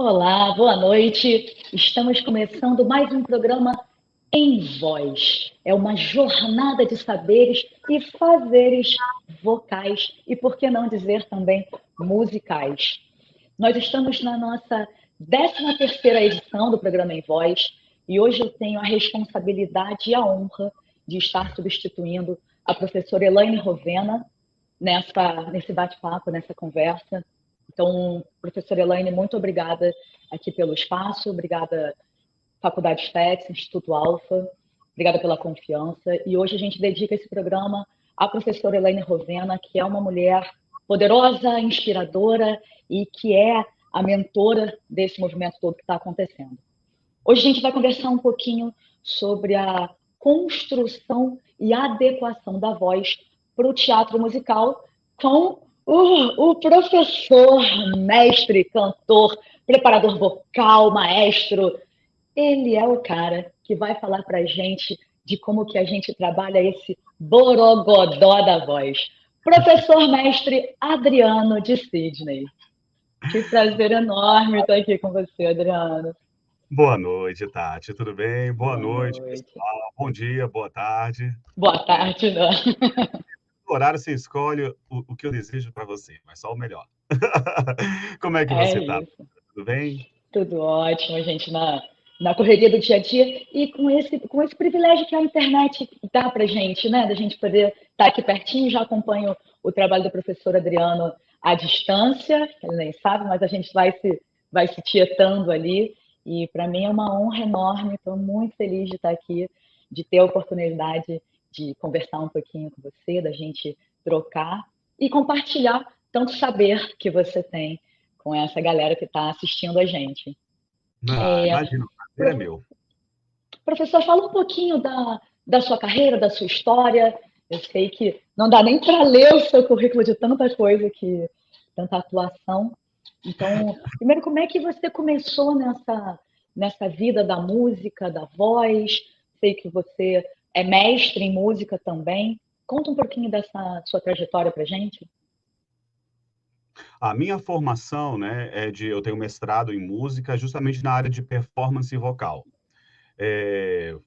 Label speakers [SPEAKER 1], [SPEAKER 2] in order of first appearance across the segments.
[SPEAKER 1] Olá, boa noite. Estamos começando mais um programa Em Voz. É uma jornada de saberes e fazeres vocais e, por que não dizer também, musicais. Nós estamos na nossa 13ª edição do programa Em Voz e hoje eu tenho a responsabilidade e a honra de estar substituindo a professora Elaine Rovena nesse bate-papo, nessa conversa. Então, professora Elaine, muito obrigada aqui pelo espaço, obrigada Faculdade FETS, Instituto Alfa, obrigada pela confiança. E hoje a gente dedica esse programa à professora Elaine Rovena, que é uma mulher poderosa, inspiradora e que é a mentora desse movimento todo que está acontecendo. Hoje a gente vai conversar um pouquinho sobre a construção e adequação da voz para o teatro musical com o professor, mestre, cantor, preparador vocal, maestro. Ele é o cara que vai falar para a gente de como que a gente trabalha esse borogodó da voz. Professor mestre Adriano de Sidney. Que prazer enorme estar aqui com você, Adriano.
[SPEAKER 2] Boa noite, Tati. Tudo bem? Boa noite,
[SPEAKER 1] noite.
[SPEAKER 2] pessoal. Bom dia, boa tarde.
[SPEAKER 1] Boa tarde, né?
[SPEAKER 2] No horário você escolhe o que eu desejo para você, mas só o melhor. Como é que
[SPEAKER 1] É
[SPEAKER 2] você está?
[SPEAKER 1] isso.
[SPEAKER 2] Tudo bem?
[SPEAKER 1] Tudo ótimo, gente, na correria do dia a dia e com esse privilégio que a internet dá para gente, né? Da gente poder estar aqui pertinho. Já acompanho o trabalho do professor Adriano à distância, ele nem sabe, mas a gente vai se tietando ali. E para mim é uma honra enorme, estou muito feliz de estar aqui, de ter a oportunidade de conversar um pouquinho com você, da gente trocar e compartilhar tanto saber que você tem com essa galera que está assistindo a gente.
[SPEAKER 2] Imagina, o prazer é meu.
[SPEAKER 1] Professor, fala um pouquinho da sua carreira, da sua história. Eu sei que não dá nem para ler o seu currículo de tanta coisa, tanta atuação. Então, primeiro, como é que você começou nessa vida da música, da voz? Sei que você é mestre em música também. Conta um pouquinho dessa sua trajetória para gente.
[SPEAKER 2] A minha formação, né, eu tenho mestrado em música justamente na área de performance vocal. É,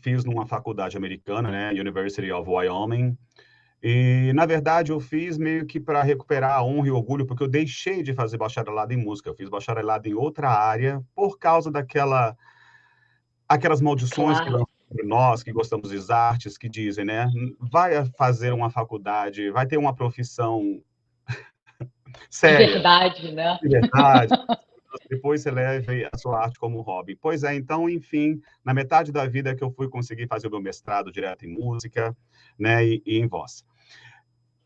[SPEAKER 2] fiz numa faculdade americana, né, University of Wyoming. E, na verdade, eu fiz meio que para recuperar a honra e orgulho, porque eu deixei de fazer bacharelado em música. Eu fiz bacharelado em outra área por causa aquelas maldições que
[SPEAKER 1] Claro,
[SPEAKER 2] lançam sobre nós, que gostamos das artes, que dizem, né? Vai fazer uma faculdade, vai ter uma profissão
[SPEAKER 1] de
[SPEAKER 2] séria,
[SPEAKER 1] verdade, né?
[SPEAKER 2] de verdade. Depois você leve a sua arte como hobby. Pois é, então, enfim, na metade da vida que eu fui conseguir fazer o meu mestrado direto em música, né, e em voz.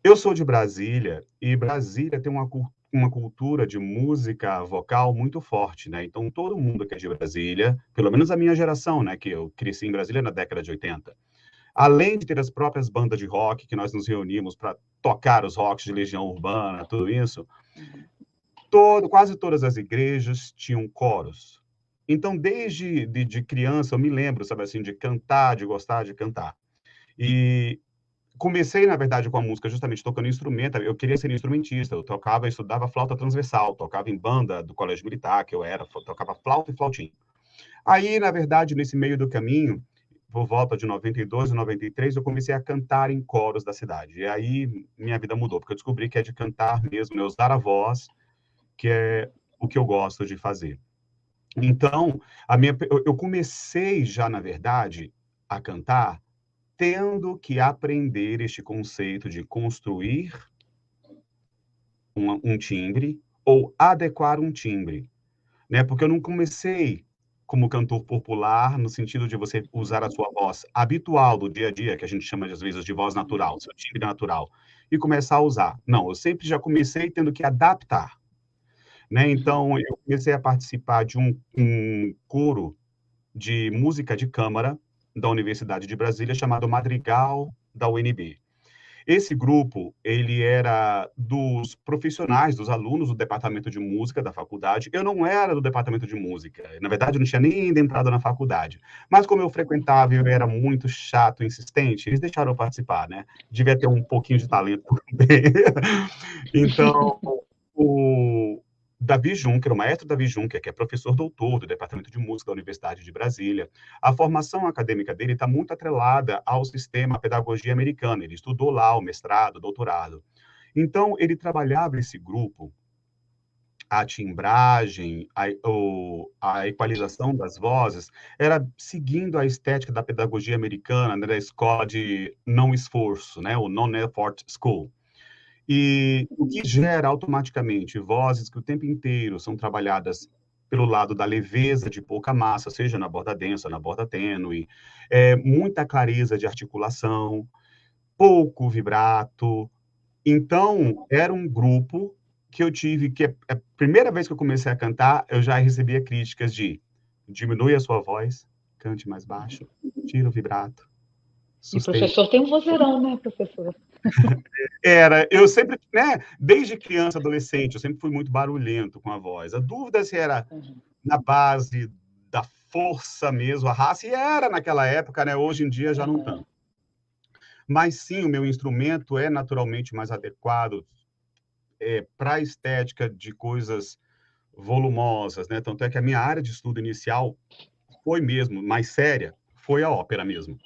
[SPEAKER 2] Eu sou de Brasília, e Brasília tem uma cultura de música vocal muito forte, né? Então, todo mundo que é de Brasília, pelo menos a minha geração, né, que eu cresci em Brasília na década de 80, além de ter as próprias bandas de rock, que nós nos reunimos para tocar os rocks de Legião Urbana, tudo isso, quase todas as igrejas tinham coros. Então, desde de criança, eu me lembro, sabe assim, de cantar, de gostar de cantar. E comecei, na verdade, com a música justamente tocando instrumento. Eu queria ser instrumentista. Eu tocava, estudava flauta transversal, tocava em banda do colégio militar, que eu era, tocava flauta e flautim. Aí, na verdade, nesse meio do caminho, por volta de 92 e 93, eu comecei a cantar em coros da cidade. E aí minha vida mudou, porque eu descobri que é de cantar mesmo, né, usar a voz, que é o que eu gosto de fazer. Então, eu comecei já, na verdade, a cantar tendo que aprender este conceito de construir um timbre ou adequar um timbre, né? Porque eu não comecei como cantor popular, no sentido de você usar a sua voz habitual do dia a dia, que a gente chama, às vezes, de voz natural, seu timbre natural, e começar a usar. Não, eu sempre já comecei tendo que adaptar, né? Então, eu comecei a participar de um coro de música de câmara da Universidade de Brasília, chamado Madrigal da UNB. Esse grupo, ele era dos profissionais, dos alunos do departamento de música da faculdade. Eu não era do departamento de música. Na verdade, eu não tinha nem ainda entrado na faculdade. Mas como eu frequentava e eu era muito chato, insistente, eles deixaram eu participar, né? Devia ter um pouquinho de talento também. Então, o, Davi Juncker, o maestro Davi Juncker, que é professor doutor do Departamento de Música da Universidade de Brasília. A formação acadêmica dele está muito atrelada ao sistema pedagogia americana. Ele estudou lá o mestrado, o doutorado. Então, ele trabalhava esse grupo, a timbragem, a equalização das vozes, era seguindo a estética da pedagogia americana, né, da escola de não esforço, né, o Non-Effort School. E o que gera automaticamente vozes que o tempo inteiro são trabalhadas pelo lado da leveza, de pouca massa, seja na borda densa, na borda tênue, muita clareza de articulação, pouco vibrato. Então, era um grupo que eu tive que, a primeira vez que eu comecei a cantar, eu já recebia críticas de diminui a sua voz, cante mais baixo, tira o vibrato,
[SPEAKER 1] E o
[SPEAKER 2] sustenta.
[SPEAKER 1] professor tem um vozeirão, né, professor?
[SPEAKER 2] Eu sempre, né, desde criança, adolescente, eu sempre fui muito barulhento com a voz. A dúvida se era na base da força mesmo, a raça, e era naquela época, né, hoje em dia já não tanto. Mas sim, o meu instrumento é naturalmente mais adequado para a estética de coisas volumosas, né? Tanto é que a minha área de estudo inicial foi mesmo, mais séria, foi a ópera mesmo.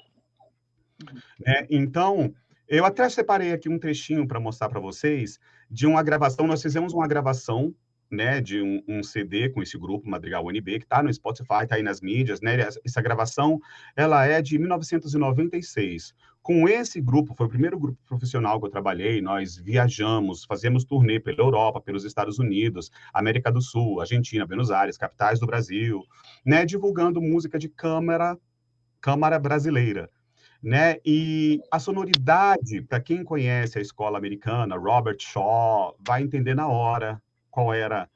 [SPEAKER 2] Né? Então, eu até separei aqui um trechinho para mostrar para vocês de uma gravação. Nós fizemos uma gravação, né, de um CD com esse grupo, Madrigal UNB, que está no Spotify, está aí nas mídias, né? Essa gravação, ela é de 1996. Com esse grupo, foi o primeiro grupo profissional que eu trabalhei, nós viajamos, fazíamos turnê pela Europa, pelos Estados Unidos, América do Sul, Argentina, Buenos Aires, capitais do Brasil, né, divulgando música de câmara brasileira. Né? E a sonoridade, para quem conhece a escola americana, Robert Shaw, vai entender na hora qual era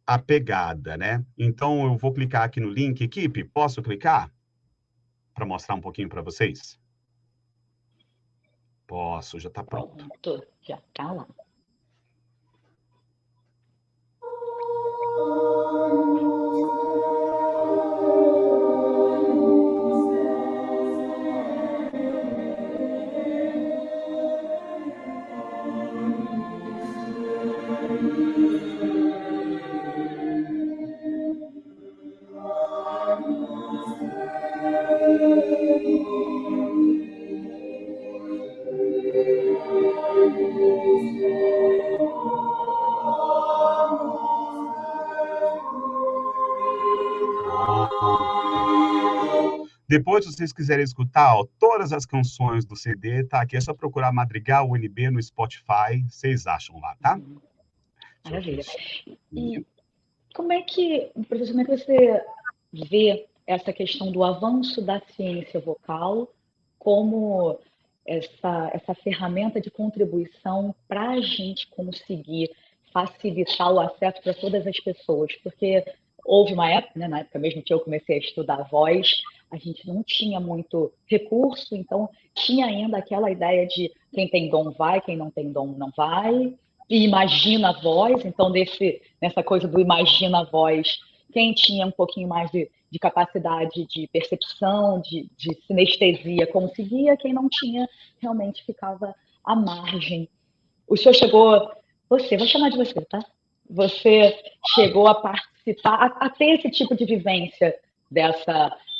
[SPEAKER 2] a pegada, né? Então, eu vou clicar aqui no link. Equipe, posso clicar? Para mostrar um pouquinho para vocês? Posso, já está pronto.
[SPEAKER 1] Já está lá.
[SPEAKER 2] Depois, se vocês quiserem escutar, ó, todas as canções do CD, tá aqui. É só procurar Madrigal UNB no Spotify, vocês acham lá, tá?
[SPEAKER 1] Maravilha. E como é que, professor, como é que você vê essa questão do avanço da ciência vocal como essa ferramenta de contribuição para a gente conseguir facilitar o acesso para todas as pessoas? Porque houve uma época, né, na época mesmo que eu comecei a estudar voz, a gente não tinha muito recurso, então tinha ainda aquela ideia de quem tem dom vai, quem não tem dom não vai, e imagina a voz, então nessa coisa do imagina a voz, quem tinha um pouquinho mais de capacidade de percepção, de sinestesia conseguia, quem não tinha realmente ficava à margem. O senhor chegou, vou chamar de você, tá? Você chegou a participar, a ter esse tipo de vivência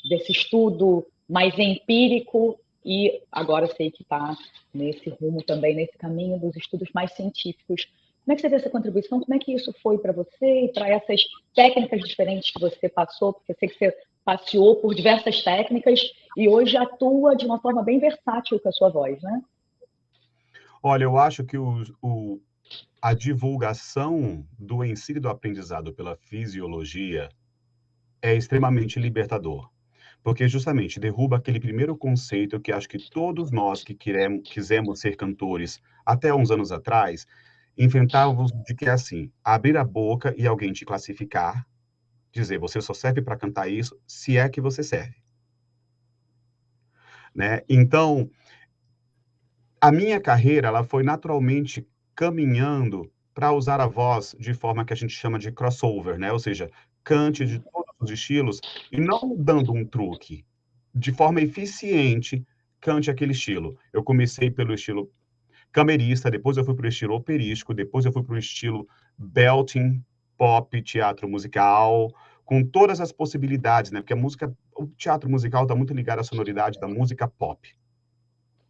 [SPEAKER 1] desse estudo mais empírico e agora sei que está nesse rumo também, nesse caminho dos estudos mais científicos. Como é que você vê essa contribuição? Como é que isso foi para você e para essas técnicas diferentes que você passou? Porque eu sei que você passeou por diversas técnicas e hoje atua de uma forma bem versátil com a sua voz, né?
[SPEAKER 2] Olha, eu acho que a divulgação do ensino e do aprendizado pela fisiologia é extremamente libertador, porque justamente derruba aquele primeiro conceito que acho que todos nós que quisemos ser cantores até uns anos atrás, enfrentávamos de que é assim, abrir a boca e alguém te classificar, dizer, você só serve para cantar isso, se é que você serve. Né? Então, a minha carreira ela foi naturalmente caminhando para usar a voz de forma que a gente chama de crossover, né? Ou seja, cante de todos os estilos e não dando um truque. De forma eficiente, cante aquele estilo. Eu comecei pelo estilo camerista, depois eu fui para o estilo operístico, depois eu fui para o estilo belting, pop, teatro musical, com todas as possibilidades, né? Porque o teatro musical está muito ligado à sonoridade da música pop,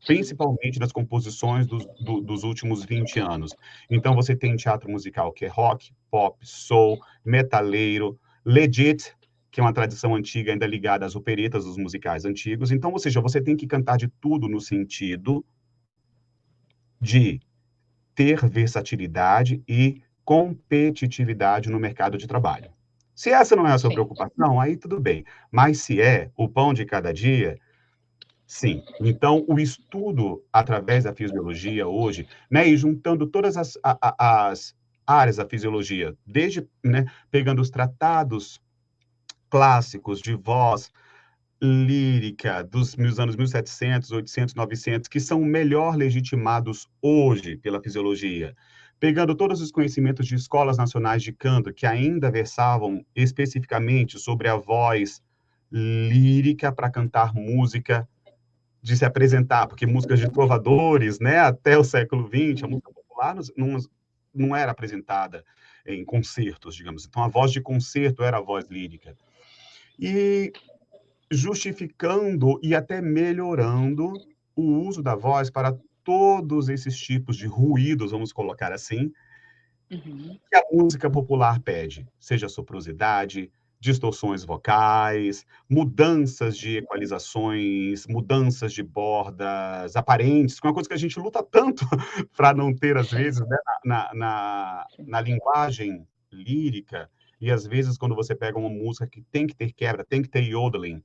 [SPEAKER 2] principalmente nas composições dos últimos 20 anos. Então, você tem teatro musical que é rock, pop, soul, metaleiro, legit, que é uma tradição antiga ainda ligada às operetas, dos musicais antigos. Então, ou seja, você tem que cantar de tudo no sentido de ter versatilidade e competitividade no mercado de trabalho. Se essa não é a sua
[SPEAKER 1] Sim.
[SPEAKER 2] preocupação, aí tudo bem. Mas se é o pão de cada dia, sim. Então, o estudo através da fisiologia hoje, né, e juntando todas as áreas da fisiologia, desde, né, pegando os tratados clássicos de voz lírica dos anos 1700, 800, 900, que são melhor legitimados hoje pela fisiologia, pegando todos os conhecimentos de escolas nacionais de canto que ainda versavam especificamente sobre a voz lírica para cantar música, de se apresentar, porque músicas de trovadores, né, até o século XX, a música popular não era apresentada em concertos, digamos. Então, a voz de concerto era a voz lírica. E justificando e até melhorando o uso da voz para todos esses tipos de ruídos, vamos colocar assim, que a música popular pede, seja soprosidade, distorções vocais, mudanças de equalizações, mudanças de bordas aparentes, que é uma coisa que a gente luta tanto para não ter, às
[SPEAKER 1] Sim.
[SPEAKER 2] vezes, né, na linguagem lírica, e às vezes quando você pega uma música que tem que ter quebra, tem que ter yodeling,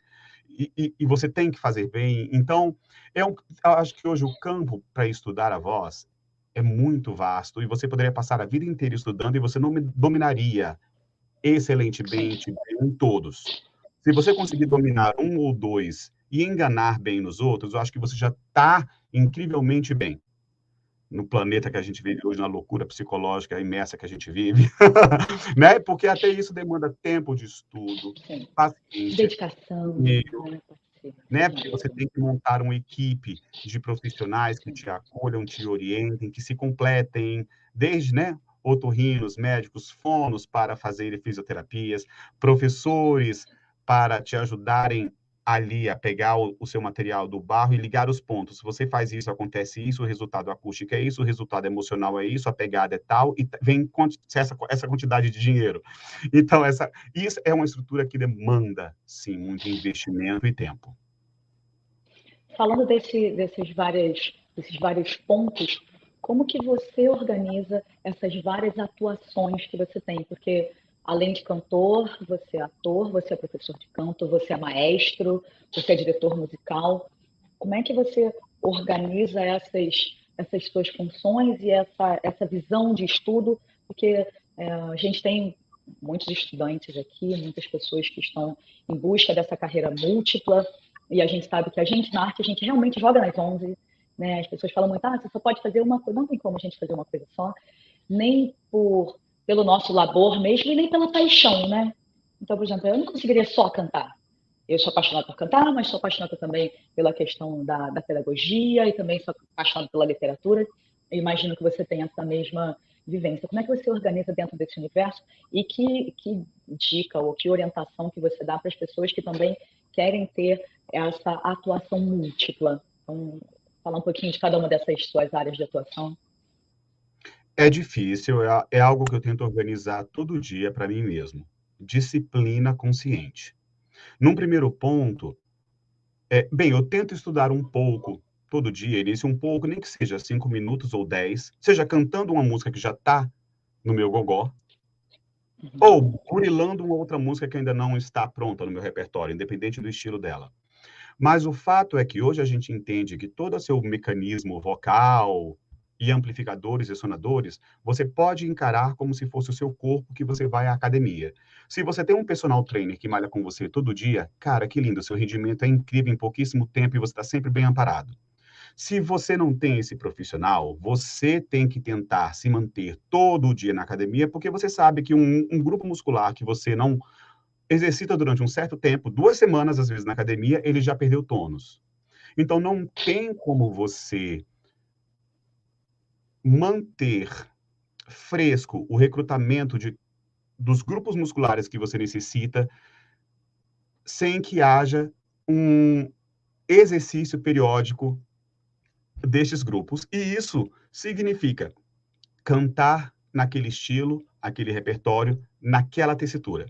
[SPEAKER 2] e você tem que fazer bem. Então, eu acho que hoje o campo para estudar a voz é muito vasto e você poderia passar a vida inteira estudando e você não dominaria
[SPEAKER 1] Sim.
[SPEAKER 2] excelentemente bem em todos. Se você conseguir dominar um ou dois e enganar bem nos outros, eu acho que você já está incrivelmente bem no planeta que a gente vive hoje, na loucura psicológica imersa que a gente vive, né? Porque até isso demanda tempo de estudo,
[SPEAKER 1] Sim.
[SPEAKER 2] paciência,
[SPEAKER 1] Dedicação,
[SPEAKER 2] e,
[SPEAKER 1] né? Pode ser.
[SPEAKER 2] né? Porque você tem que montar uma equipe de profissionais que te acolham, te orientem, que se completem, desde, né, otorrinos, médicos, fonos para fazer fisioterapias, professores para te ajudarem ali a pegar o seu material do barro e ligar os pontos. Se você faz isso, acontece isso, o resultado acústico é isso, o resultado emocional é isso, a pegada é tal, e vem essa quantidade de dinheiro. Então, isso é uma estrutura que demanda, sim, muito investimento e tempo.
[SPEAKER 1] Falando desses vários pontos, como que você organiza essas várias atuações que você tem? Porque além de cantor, você é ator, você é professor de canto, você é maestro, você é diretor musical. Como é que você organiza essas suas funções e essa visão de estudo? Porque a gente tem muitos estudantes aqui, muitas pessoas que estão em busca dessa carreira múltipla, e a gente sabe que a gente, na arte, a gente realmente joga nas 11, né? As pessoas falam muito, você só pode fazer uma coisa. Não tem como a gente fazer uma coisa só, nem pelo nosso labor mesmo, e nem pela paixão, né? Então, por exemplo, eu não conseguiria só cantar. Eu sou apaixonada por cantar, mas sou apaixonada também pela questão da pedagogia e também sou apaixonada pela literatura. Eu imagino que você tem essa mesma vivência. Como é que você organiza dentro desse universo e que dica ou que orientação que você dá para as pessoas que também querem ter essa atuação múltipla? Então, falar um pouquinho de cada uma dessas suas áreas de atuação.
[SPEAKER 2] É difícil, é algo que eu tento organizar todo dia para mim mesmo. Disciplina consciente. Num primeiro ponto, bem, eu tento estudar um pouco todo dia, início um pouco, nem que seja 5 minutos ou 10, seja cantando uma música que já está no meu gogó, ou burilando uma outra música que ainda não está pronta no meu repertório, independente do estilo dela. Mas o fato é que hoje a gente entende que todo o seu mecanismo vocal e amplificadores e sonadores, você pode encarar como se fosse o seu corpo que você vai à academia. Se você tem um personal trainer que malha com você todo dia, cara, que lindo, seu rendimento é incrível em pouquíssimo tempo e você está sempre bem amparado. Se você não tem esse profissional, você tem que tentar se manter todo dia na academia, porque você sabe que um grupo muscular que você não exercita durante um certo tempo, 2 semanas, às vezes, na academia, ele já perdeu tônus. Então, não tem como você manter fresco o recrutamento dos grupos musculares que você necessita, sem que haja um exercício periódico destes grupos. E isso significa cantar naquele estilo, aquele repertório, naquela tessitura.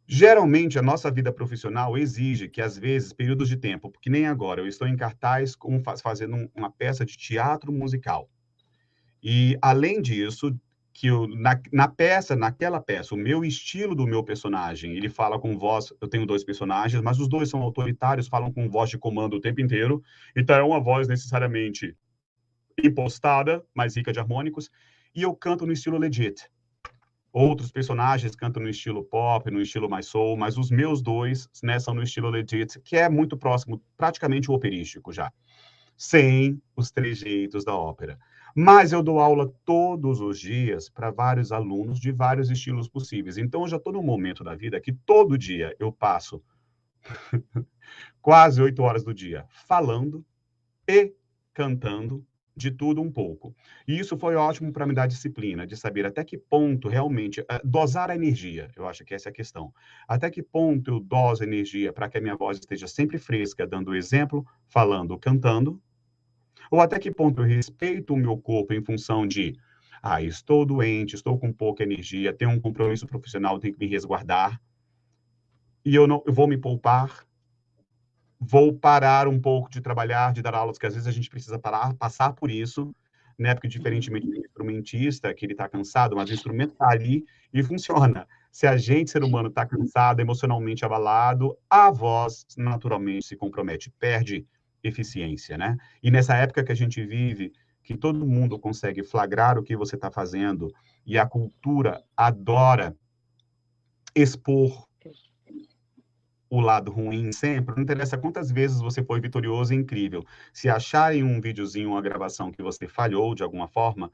[SPEAKER 2] Geralmente, a nossa vida profissional exige que, às vezes, períodos de tempo, porque nem agora, eu estou em cartaz fazendo uma peça de teatro musical. E, além disso, que naquela peça, o meu estilo do meu personagem, ele fala com voz, eu tenho 2 personagens, mas os 2 são autoritários, falam com voz de comando o tempo inteiro, então é uma voz necessariamente impostada, mais rica de harmônicos, e eu canto no estilo legit. Outros personagens cantam no estilo pop, no estilo mais soul, mas os meus 2, né, são no estilo legit, que é muito próximo, praticamente o operístico já, sem os trejeitos da ópera. Mas eu dou aula todos os dias para vários alunos de vários estilos possíveis. Então, eu já estou num momento da vida que todo dia eu passo quase 8 horas do dia falando e cantando de tudo um pouco. E isso foi ótimo para me dar disciplina, de saber até que ponto realmente dosar a energia. Eu acho que essa é a questão. Até que ponto eu doso a energia para que a minha voz esteja sempre fresca, dando exemplo, falando, cantando, ou até que ponto eu respeito o meu corpo em função de, estou doente, estou com pouca energia, tenho um compromisso profissional, tenho que me resguardar, e eu vou me poupar, vou parar um pouco de trabalhar, de dar aulas, que às vezes a gente precisa passar por isso, né? Porque diferentemente do instrumentista, que ele está cansado, mas o instrumento está ali e funciona. Se a gente, ser humano, está cansado, emocionalmente abalado, a voz naturalmente se compromete, perde eficiência, né? E nessa época que a gente vive, que todo mundo consegue flagrar o que você está fazendo e a cultura adora expor o lado ruim sempre, não interessa quantas vezes você foi vitorioso e incrível. Se acharem um videozinho, uma gravação que você falhou de alguma forma,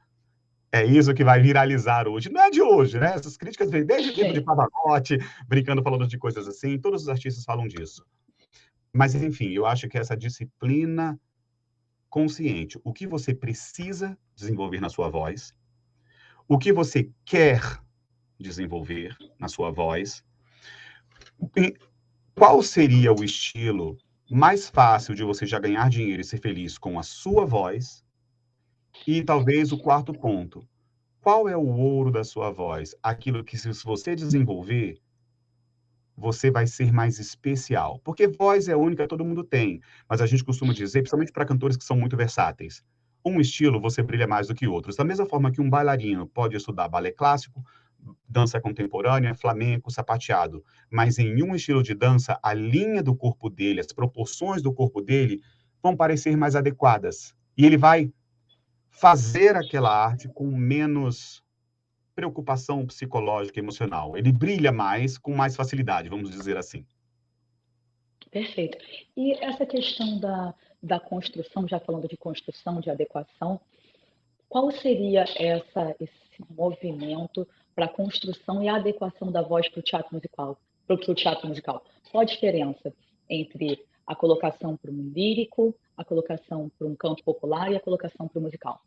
[SPEAKER 2] é isso que vai viralizar hoje. Não é de hoje, né? Essas críticas vêm desde o tempo de Pavarotti, brincando, falando de coisas assim. Todos os artistas falam disso. Mas, enfim, eu acho que essa disciplina consciente, o que você precisa desenvolver na sua voz, o que você quer desenvolver na sua voz, qual seria o estilo mais fácil de você já ganhar dinheiro e ser feliz com a sua voz? E talvez o quarto ponto, qual é o ouro da sua voz? Aquilo que, se você desenvolver, você vai ser mais especial. Porque voz é única, todo mundo tem. Mas a gente costuma dizer, principalmente para cantores que são muito versáteis, um estilo você brilha mais do que outros. Da mesma forma que um bailarino pode estudar balé clássico, dança contemporânea, flamenco, sapateado, mas em um estilo de dança, a linha do corpo dele, as proporções do corpo dele vão parecer mais adequadas. E ele vai fazer aquela arte com menos preocupação psicológica e emocional. Ele brilha mais, com mais facilidade, vamos dizer assim.
[SPEAKER 1] Perfeito. E essa questão da construção, já falando de construção, de adequação, qual seria esse movimento para a construção e a adequação da voz para o teatro musical? Qual a diferença entre a colocação para um lírico, a colocação para um canto popular e a colocação para o musical?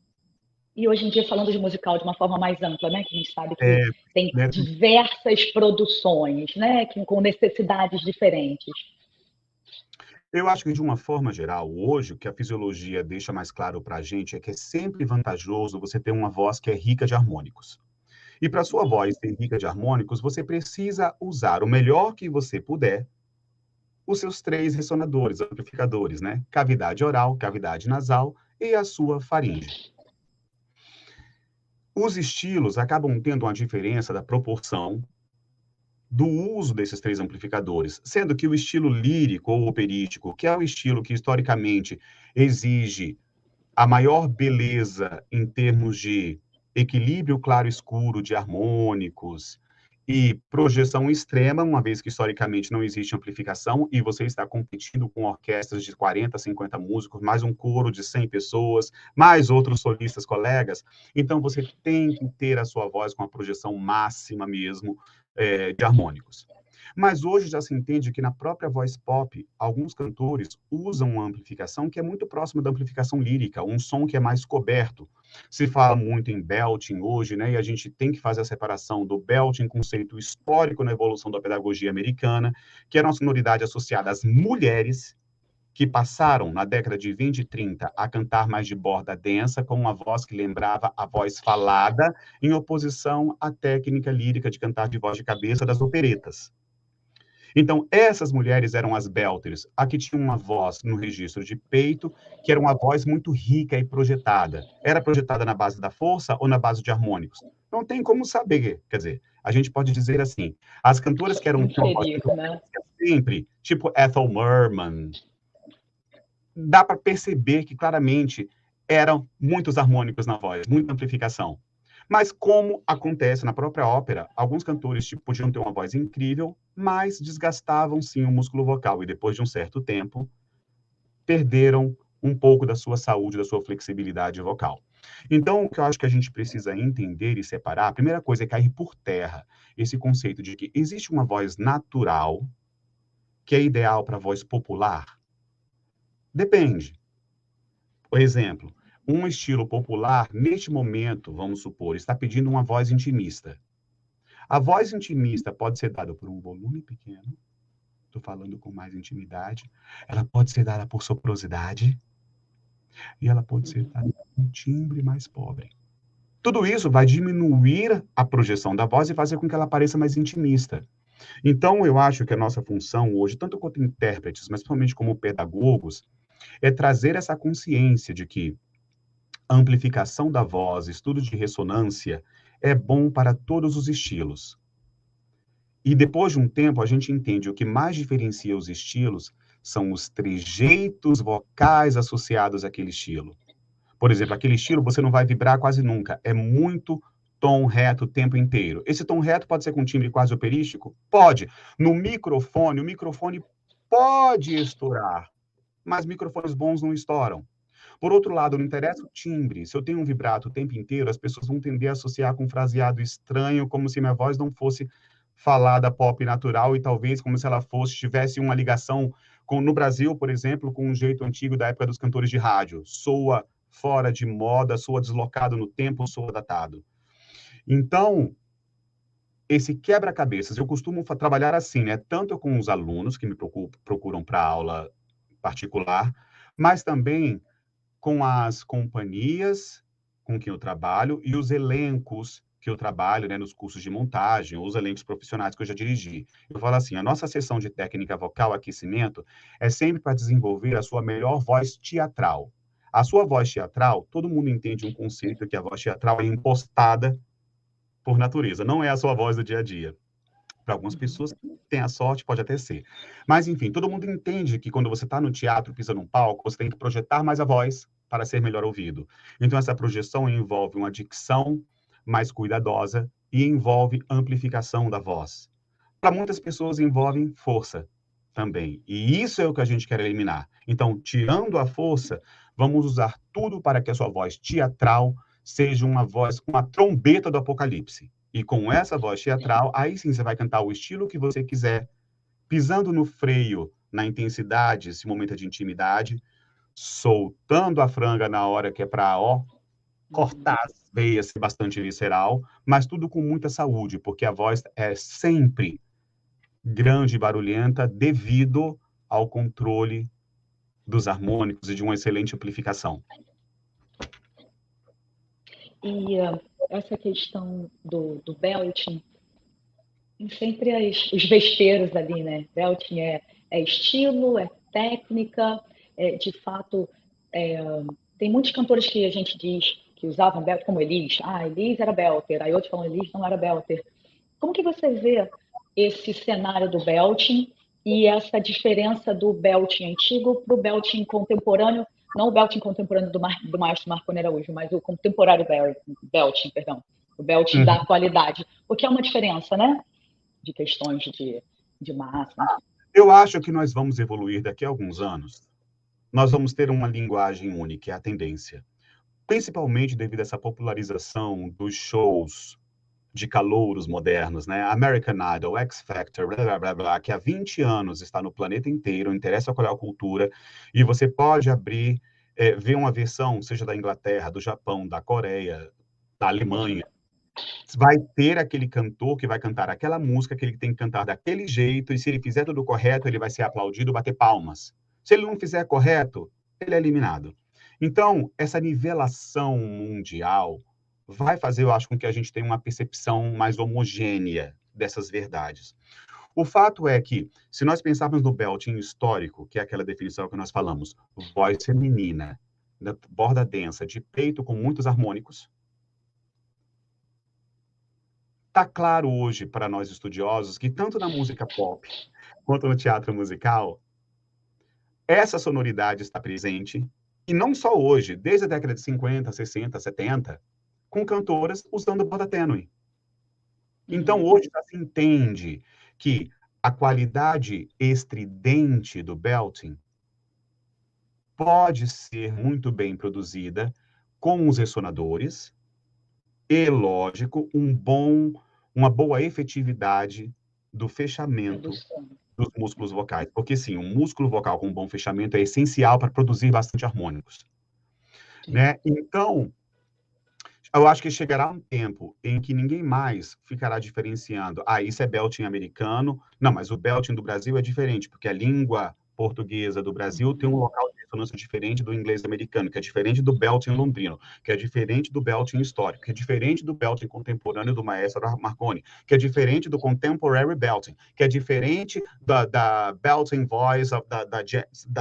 [SPEAKER 1] E hoje em dia, falando de musical de uma forma mais ampla, né, que a gente sabe que tem
[SPEAKER 2] né?
[SPEAKER 1] diversas produções, né, com necessidades diferentes.
[SPEAKER 2] Eu acho que, de uma forma geral, hoje, o que a fisiologia deixa mais claro para a gente é que é sempre vantajoso você ter uma voz que é rica de harmônicos. E para sua voz ser rica de harmônicos, você precisa usar o melhor que você puder os seus 3 ressonadores, amplificadores, né? Cavidade oral, cavidade nasal e a sua faringe. Os estilos acabam tendo uma diferença da proporção do uso desses 3 amplificadores, sendo que o estilo lírico ou operístico, que é o estilo que historicamente exige a maior beleza em termos de equilíbrio claro-escuro de harmônicos e projeção extrema, uma vez que historicamente não existe amplificação e você está competindo com orquestras de 40, 50 músicos, mais um coro de 100 pessoas, mais outros solistas colegas, então você tem que ter a sua voz com a projeção máxima mesmo de harmônicos. Mas hoje já se entende que na própria voz pop, alguns cantores usam uma amplificação que é muito próxima da amplificação lírica, um som que é mais coberto. Se fala muito em belting hoje, né? E a gente tem que fazer a separação do belting, conceito histórico na evolução da pedagogia americana, que era uma sonoridade associada às mulheres que passaram, na década de 20 e 30, a cantar mais de borda densa, com uma voz que lembrava a voz falada, em oposição à técnica lírica de cantar de voz de cabeça das operetas. Então, essas mulheres eram as belters, a que tinham uma voz no registro de peito, que era uma voz muito rica e projetada. Era projetada na base da força ou na base de harmônicos? Não tem como saber. Quer dizer, a gente pode dizer assim, as cantoras que tinham uma voz
[SPEAKER 1] Inferir,
[SPEAKER 2] muito
[SPEAKER 1] né?
[SPEAKER 2] sempre, tipo Ethel Merman, dá para perceber que claramente eram muitos harmônicos na voz, muita amplificação. Mas como acontece na própria ópera, alguns cantores podiam ter uma voz incrível, mas desgastavam sim o músculo vocal e depois de um certo tempo perderam um pouco da sua saúde, da sua flexibilidade vocal. Então, o que eu acho que a gente precisa entender e separar, a primeira coisa é cair por terra esse conceito de que existe uma voz natural que é ideal para a voz popular. Depende. Por exemplo, um estilo popular, neste momento, vamos supor, está pedindo uma voz intimista. A voz intimista pode ser dada por um volume pequeno, estou falando com mais intimidade, ela pode ser dada por soprosidade, e ela pode ser dada por um timbre mais pobre. Tudo isso vai diminuir a projeção da voz e fazer com que ela pareça mais intimista. Então, eu acho que a nossa função hoje, tanto quanto intérpretes, mas principalmente como pedagogos, é trazer essa consciência de que a amplificação da voz, estudo de ressonância, é bom para todos os estilos. E depois de um tempo, a gente entende o que mais diferencia os estilos são os trejeitos vocais associados àquele estilo. Por exemplo, aquele estilo você não vai vibrar quase nunca, é muito tom reto o tempo inteiro. Esse tom reto pode ser com timbre quase operístico? Pode. No microfone, o microfone pode estourar, mas microfones bons não estouram. Por outro lado, não interessa o timbre. Se eu tenho um vibrato o tempo inteiro, as pessoas vão tender a associar com um fraseado estranho, como se minha voz não fosse falada pop natural e talvez como se ela tivesse uma ligação com, no Brasil, por exemplo, com um jeito antigo da época dos cantores de rádio. Soa fora de moda, soa deslocado no tempo, soa datado. Então, esse quebra-cabeças, eu costumo trabalhar assim, né? Tanto com os alunos que me procuram para aula particular, mas também com as companhias com quem eu trabalho e os elencos que eu trabalho, né, nos cursos de montagem, ou os elencos profissionais que eu já dirigi. Eu falo assim, a nossa sessão de técnica vocal, aquecimento, é sempre para desenvolver a sua melhor voz teatral. A sua voz teatral, todo mundo entende um conceito que a voz teatral é impostada por natureza, não é a sua voz do dia a dia. Para algumas pessoas tem a sorte, pode até ser. Mas, enfim, todo mundo entende que quando você está no teatro, pisa num palco, você tem que projetar mais a voz para ser melhor ouvido. Então, essa projeção envolve uma dicção mais cuidadosa e envolve amplificação da voz. Para muitas pessoas, envolve força também. E isso é o que a gente quer eliminar. Então, tirando a força, vamos usar tudo para que a sua voz teatral seja uma voz, uma trombeta do apocalipse. E com essa voz teatral, aí sim você vai cantar o estilo que você quiser, pisando no freio, na intensidade, esse momento de intimidade, soltando a franga na hora que é para, ó, cortar as veias, ser bastante visceral, mas tudo com muita saúde, porque a voz é sempre grande e barulhenta devido ao controle dos harmônicos e de uma excelente amplificação.
[SPEAKER 1] E essa questão do belting, tem sempre os vespeiros ali, né? Belting é estilo, é técnica, de fato, tem muitos cantores que a gente diz que usavam belting, como Elis. Ah, Elis era belter, aí outros falam Elis não era belter. Como que você vê esse cenário do belting e essa diferença do belting antigo para o belting contemporâneo, não o belting contemporâneo do maestro Marconi Araújo, mas o contemporâneo belting, perdão, o belting da atualidade, porque é uma diferença, né? De questões de massa.
[SPEAKER 2] Eu acho que nós vamos evoluir daqui a alguns anos. Nós vamos ter uma linguagem única, é a tendência. Principalmente devido a essa popularização dos shows de calouros modernos, né? American Idol, X Factor, blá, blá, blá, blá, que há 20 anos está no planeta inteiro, interessa qual é a cultura, e você pode abrir, ver uma versão, seja da Inglaterra, do Japão, da Coreia, da Alemanha, vai ter aquele cantor que vai cantar aquela música que ele tem que cantar daquele jeito, e se ele fizer tudo correto, ele vai ser aplaudido, bater palmas. Se ele não fizer correto, ele é eliminado. Então, essa nivelação mundial vai fazer, eu acho, com que a gente tenha uma percepção mais homogênea dessas verdades. O fato é que, se nós pensarmos no belting histórico, que é aquela definição que nós falamos, voz feminina, borda densa, de peito com muitos harmônicos, está claro hoje para nós estudiosos que tanto na música pop quanto no teatro musical, essa sonoridade está presente, e não só hoje, desde a década de 50, 60, 70, com cantoras usando borda tênue. Então, hoje já se entende que a qualidade estridente do belting pode ser muito bem produzida com os ressonadores e, lógico, uma boa efetividade do fechamento dos músculos vocais. Porque, sim, um músculo vocal com um bom fechamento é essencial para produzir bastante harmônicos. Né? Então, eu acho que chegará um tempo em que ninguém mais ficará diferenciando. Ah, isso é belting americano. Não, mas o belting do Brasil é diferente, porque a língua portuguesa do Brasil tem um local de ressonância diferente do inglês americano, que é diferente do belting londrino, que é diferente do belting histórico, que é diferente do belting contemporâneo do maestro Marconi, que é diferente do contemporary belting, que é diferente da belting voice,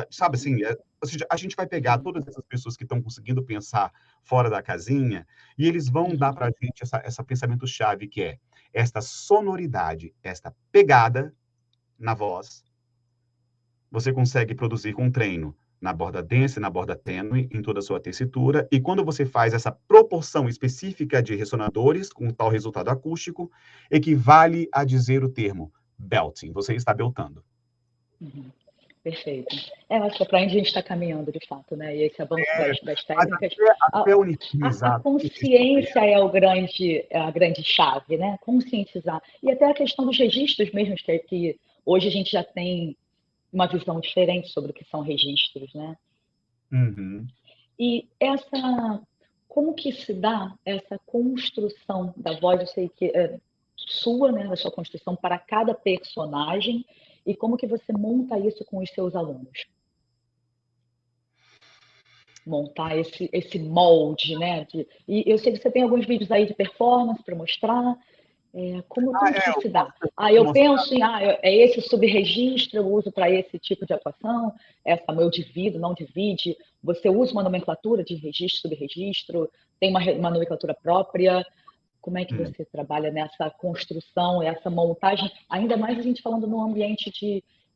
[SPEAKER 2] sabe assim, ou seja, a gente vai pegar todas essas pessoas que estão conseguindo pensar fora da casinha e eles vão dar para a gente essa pensamento-chave, que é esta sonoridade, esta pegada na voz, você consegue produzir com treino na borda densa e na borda tênue, em toda a sua tessitura, e quando você faz essa proporção específica de ressonadores, com tal resultado acústico, equivale a dizer o termo belting, você está beltando.
[SPEAKER 1] Perfeito. Eu acho que é para onde a gente está caminhando, de fato, né? E esse avanço das técnicas. A consciência é a grande chave, né? Conscientizar. E até a questão dos registros mesmo, que hoje a gente já tem uma visão diferente sobre o que são registros, né? E como que se dá essa construção da voz? Eu sei que é sua, né? Da sua construção para cada personagem. E como que você monta isso com os seus alunos? Montar esse molde, né? E eu sei que você tem alguns vídeos aí de performance para mostrar. Como que se dá? Eu penso em, é esse subregistro, eu uso para esse tipo de atuação, eu divido, não divide. Você usa uma nomenclatura de registro, subregistro, tem uma nomenclatura própria. Como é que você trabalha nessa construção, essa montagem? Ainda mais a gente falando num ambiente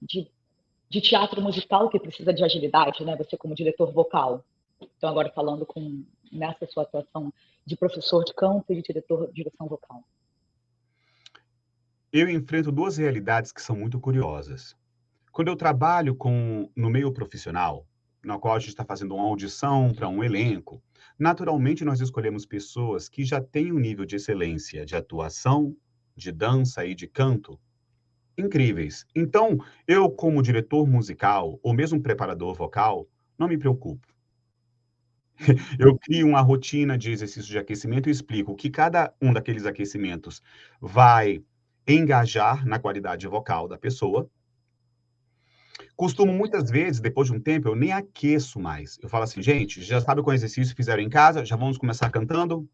[SPEAKER 1] de teatro musical que precisa de agilidade, né? Você como diretor vocal. Então, agora falando nessa sua atuação de professor de canto e de direção vocal.
[SPEAKER 2] Eu enfrento duas realidades que são muito curiosas. Quando eu trabalho no meio profissional, na qual a gente está fazendo uma audição para um elenco, naturalmente nós escolhemos pessoas que já têm um nível de excelência de atuação, de dança e de canto incríveis. Então, eu, como diretor musical, ou mesmo preparador vocal, não me preocupo. Eu crio uma rotina de exercício de aquecimento e explico que cada um daqueles aquecimentos vai engajar na qualidade vocal da pessoa. Costumo muitas vezes, depois de um tempo, eu nem aqueço mais. Eu falo assim, gente, já sabe qual exercício fizeram em casa? Já vamos começar cantando?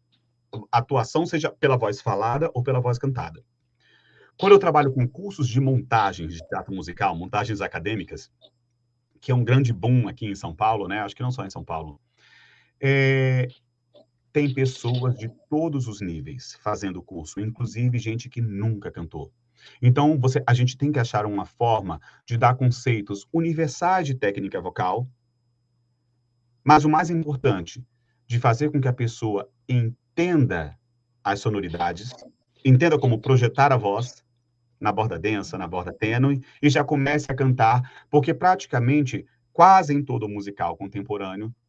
[SPEAKER 2] A atuação seja pela voz falada ou pela voz cantada. Quando eu trabalho com cursos de montagens de teatro musical, montagens acadêmicas, que é um grande boom aqui em São Paulo, né? Acho que não só em São Paulo. Tem pessoas de todos os níveis fazendo o curso, inclusive gente que nunca cantou. Então, a gente tem que achar uma forma de dar conceitos universais de técnica vocal, mas o mais importante, de fazer com que a pessoa entenda as sonoridades, entenda como projetar a voz na borda densa, na borda tênue, e já comece a cantar, porque praticamente, quase em todo musical contemporâneo,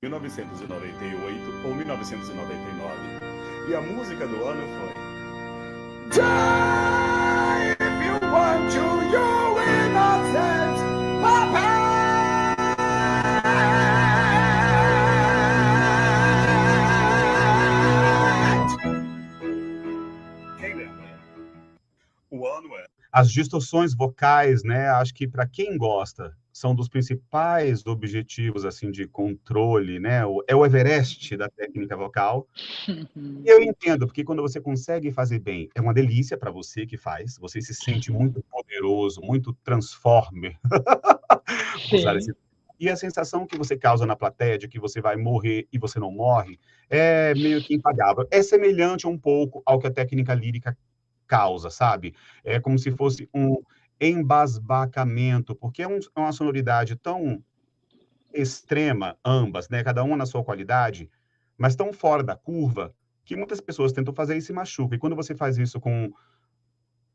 [SPEAKER 3] 1998 ou 1999. E a música do ano foi Die if you want to, you innocent puppet. Quem lembra? O ano é...
[SPEAKER 2] As distorções vocais, né? Acho que para quem gosta, são dos principais objetivos assim de controle, né? É o Everest da técnica vocal. E eu entendo, porque quando você consegue fazer bem, é uma delícia para você que faz, você se sente muito poderoso, muito transformer. Usar esse... E a sensação que você causa na plateia de que você vai morrer e você não morre é meio que impagável. É semelhante um pouco ao que a técnica lírica causa, sabe? É como se fosse um embasbacamento, porque é uma sonoridade tão extrema, ambas, né? Cada uma na sua qualidade, mas tão fora da curva, que muitas pessoas tentam fazer e se machucam. E quando você faz isso com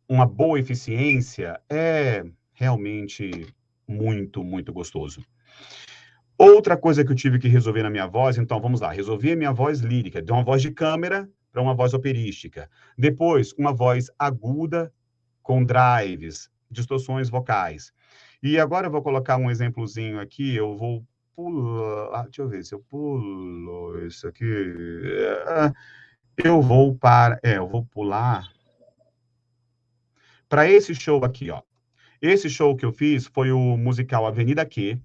[SPEAKER 2] uma boa eficiência, é realmente muito, muito gostoso. Outra coisa que eu tive que resolver na minha voz, então vamos lá, resolvi a minha voz lírica, de uma voz de câmera para uma voz operística. Depois, uma voz aguda com drives, distorções vocais. E agora eu vou colocar um exemplozinho aqui, eu vou pular, deixa eu ver se eu pulo isso aqui. Eu vou pular para esse show aqui, ó. Esse show que eu fiz foi o musical Avenida Q,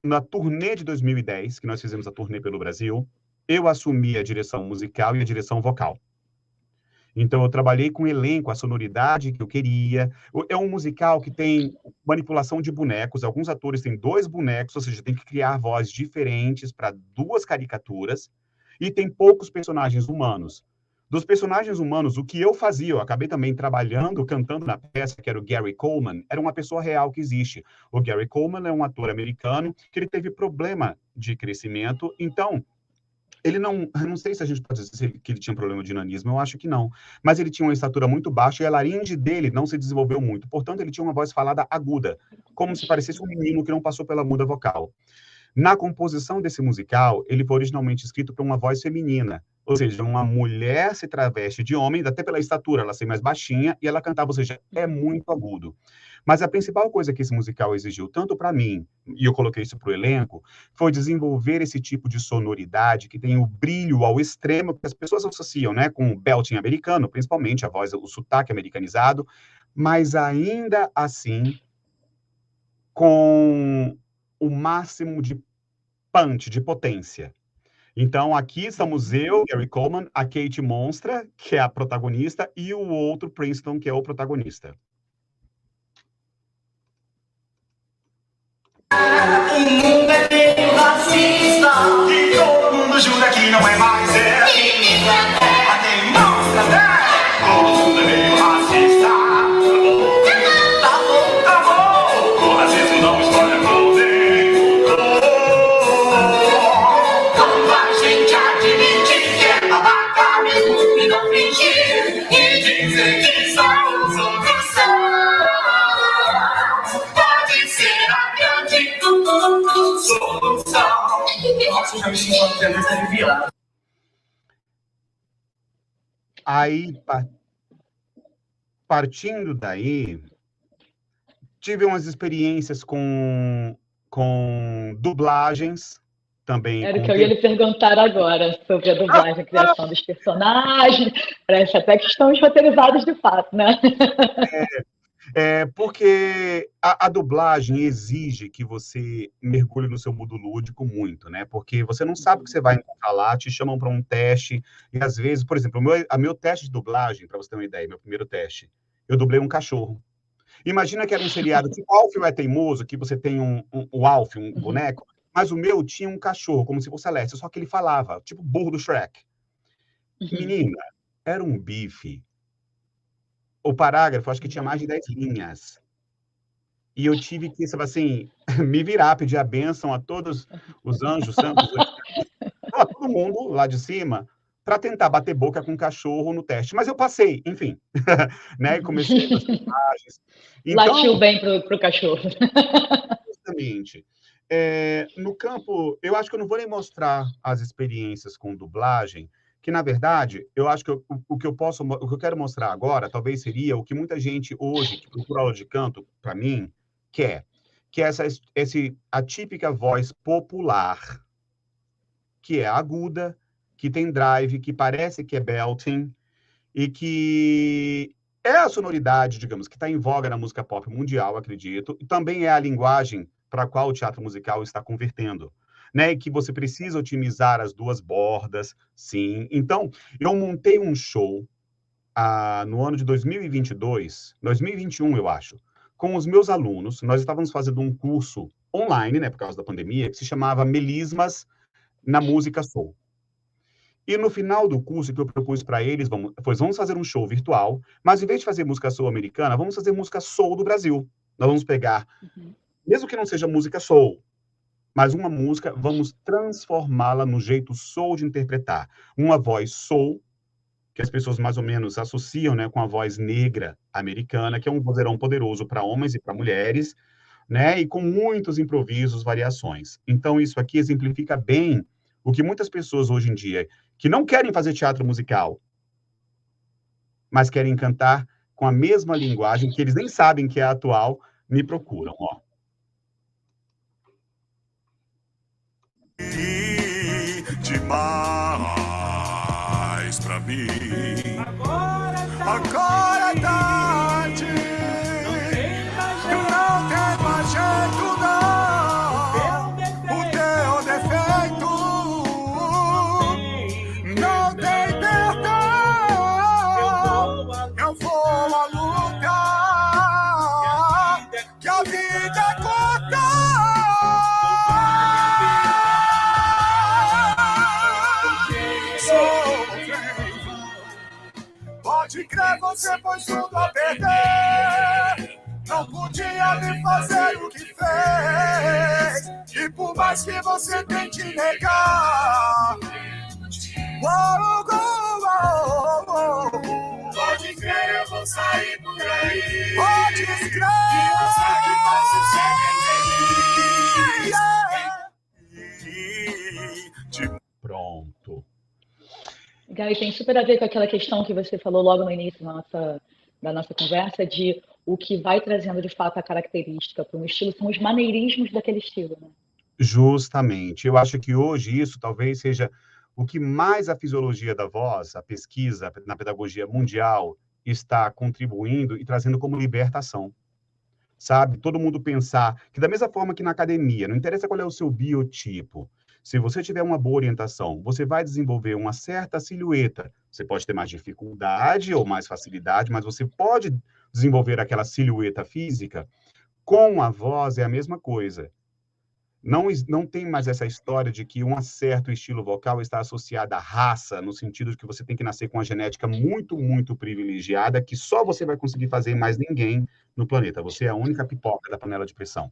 [SPEAKER 2] na turnê de 2010, que nós fizemos a turnê pelo Brasil, eu assumi a direção musical e a direção vocal. Então, eu trabalhei com o elenco, a sonoridade que eu queria. É um musical que tem manipulação de bonecos. Alguns atores têm 2 bonecos, ou seja, tem que criar vozes diferentes para 2 caricaturas. E tem poucos personagens humanos. Dos personagens humanos, o que eu fazia, eu acabei também trabalhando, cantando na peça, que era o Gary Coleman, era uma pessoa real que existe. O Gary Coleman é um ator americano que ele teve problema de crescimento, então ele não sei se a gente pode dizer que ele tinha um problema de nanismo, eu acho que não, mas ele tinha uma estatura muito baixa e a laringe dele não se desenvolveu muito, portanto ele tinha uma voz falada aguda, como se parecesse um menino que não passou pela muda vocal. Na composição desse musical, ele foi originalmente escrito para uma voz feminina, ou seja, uma mulher se traveste de homem, até pela estatura, ela ser mais baixinha, e ela cantava, ou seja, é muito agudo. Mas a principal coisa que esse musical exigiu, tanto para mim, e eu coloquei isso para o elenco, foi desenvolver esse tipo de sonoridade que tem o brilho ao extremo que as pessoas associam, né, com o belting americano, principalmente a voz, o sotaque americanizado, mas ainda assim com o máximo de punch, de potência. Então, aqui estamos eu, Gary Coleman, a Kate Monstra, que é a protagonista, e o outro Princeton, que é o protagonista.
[SPEAKER 4] O mundo é meio racista e todo mundo jura que não é mais até mostra, todo mundo é meio racista. Tá bom, o racismo não escolhe a cor. Como a gente admite que é babaca mesmo e não fingir e dizer que só os outros são. Pode ser a grande solução. Nossa, já me sinto apenas aliviado.
[SPEAKER 2] Aí, partindo daí, tive umas experiências com dublagens também.
[SPEAKER 1] Era o que eu ia lhe perguntar agora, sobre a dublagem, a criação dos personagens. Parece até que estão roteirizados de fato, né?
[SPEAKER 2] Porque a dublagem exige que você mergulhe no seu mundo lúdico muito, né? Porque você não sabe o que você vai encontrar lá, te chamam para um teste, e às vezes, por exemplo, meu teste de dublagem, para você ter uma ideia, meu primeiro teste, eu dublei um cachorro. Imagina que era um seriado tipo Alfio é Teimoso, que você tem o Alfio, um boneco, mas o meu tinha um cachorro, como se fosse Alessio, só que ele falava, tipo burro do Shrek. Menina, era um bife. O parágrafo, acho que tinha mais de 10 linhas. E eu tive que, sabe assim, me virar, pedir a bênção a todos os anjos santos, a todo mundo lá de cima, para tentar bater boca com o cachorro no teste. Mas eu passei, enfim. Né? E comecei as imagens.
[SPEAKER 1] Então, latiu bem pro cachorro.
[SPEAKER 2] Justamente. No campo, eu acho que eu não vou nem mostrar as experiências com dublagem, que, na verdade, eu acho que o que eu quero mostrar agora, talvez seria o que muita gente hoje, que procura aula de canto, para mim, quer, que é a típica voz popular, que é aguda, que tem drive, que parece que é belting, e que é a sonoridade, digamos, que está em voga na música pop mundial, acredito, e também é a linguagem para a qual o teatro musical está convertendo, né? E que você precisa otimizar as duas bordas, sim. Então, eu montei um show no ano de 2022, 2021, eu acho, com os meus alunos. Nós estávamos fazendo um curso online, né, por causa da pandemia, que se chamava Melismas na Música Soul. E no final do curso que eu propus para eles, vamos fazer um show virtual, mas em vez de fazer música soul americana, vamos fazer música soul do Brasil. Nós vamos pegar, mesmo que não seja música soul, mas uma música, vamos transformá-la no jeito soul de interpretar. Uma voz soul, que as pessoas mais ou menos associam, né, com a voz negra americana, que é um vozeirão poderoso para homens e para mulheres, né, e com muitos improvisos, variações. Então, isso aqui exemplifica bem o que muitas pessoas hoje em dia, que não querem fazer teatro musical, mas querem cantar com a mesma linguagem, que eles nem sabem que é atual, me procuram, ó.
[SPEAKER 3] Demais pra mim. Agora é tarde. Não tem mais jeito, não. O teu defeito não tem perdão. Eu vou à luta, que a vida é curta. Pode crer, você pôs tudo a perder. Não podia me fazer o que fez. E por mais que você tente negar, pode crer, eu vou sair por aí. Pode crer, e mostrar que posso ser feliz.
[SPEAKER 2] Pronto.
[SPEAKER 1] Gabi, tem super a ver com aquela questão que você falou logo no início da nossa conversa, de o que vai trazendo de fato a característica para um estilo são os maneirismos daquele estilo, né?
[SPEAKER 2] Justamente. Eu acho que hoje isso talvez seja o que mais a fisiologia da voz, a pesquisa na pedagogia mundial, está contribuindo e trazendo como libertação. Sabe? Todo mundo pensar que da mesma forma que na academia, não interessa qual é o seu biotipo, se você tiver uma boa orientação, você vai desenvolver uma certa silhueta. Você pode ter mais dificuldade ou mais facilidade, mas você pode desenvolver aquela silhueta física. Com a voz é a mesma coisa. Não tem mais essa história de que um certo estilo vocal está associado à raça, no sentido de que você tem que nascer com uma genética muito, muito privilegiada, que só você vai conseguir fazer e mais ninguém no planeta. Você é a única pipoca da panela de pressão.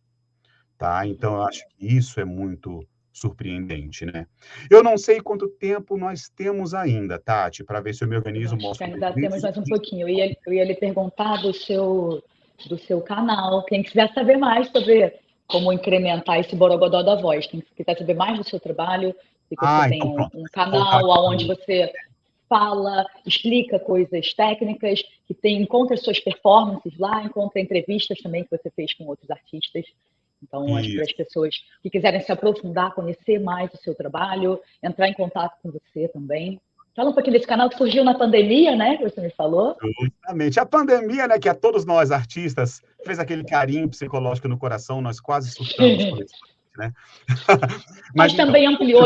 [SPEAKER 2] Tá? Então, eu acho que isso é muito surpreendente, né? Eu não sei quanto tempo nós temos ainda, Tati, para ver se eu me organizo.
[SPEAKER 1] Acho que ainda temos mais um pouquinho. Eu ia lhe perguntar do seu canal. Quem quiser saber mais sobre como incrementar esse borogodó da voz, quem quiser saber mais do seu trabalho, se você tem
[SPEAKER 2] então,
[SPEAKER 1] um canal onde você fala, explica coisas técnicas, que encontra suas performances lá, encontra entrevistas também que você fez com outros artistas. Então, acho que para as pessoas que quiserem se aprofundar, conhecer mais o seu trabalho, entrar em contato com você também. Fala um pouquinho desse canal que surgiu na pandemia, né? Que você me falou.
[SPEAKER 2] Justamente. A pandemia, né, que a todos nós artistas fez aquele carinho psicológico no coração, nós quase surtamos com isso, né?
[SPEAKER 1] Mas também então, ampliou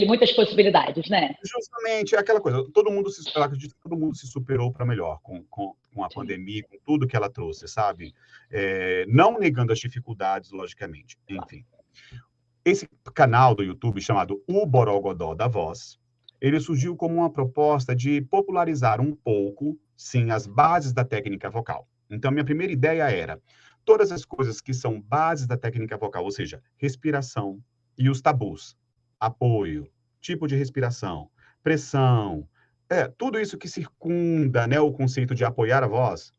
[SPEAKER 1] muitas possibilidades, né?
[SPEAKER 2] Justamente, é aquela coisa, eu acredito que todo mundo se superou para melhor com a pandemia, com tudo que ela trouxe, sabe? Não negando as dificuldades, logicamente. Enfim. Esse canal do YouTube chamado O Borogodó da Voz, ele surgiu como uma proposta de popularizar um pouco, sim, as bases da técnica vocal. Então, minha primeira ideia era todas as coisas que são bases da técnica vocal, ou seja, respiração e os tabus, apoio, tipo de respiração, pressão, tudo isso que circunda, né, o conceito de apoiar a voz.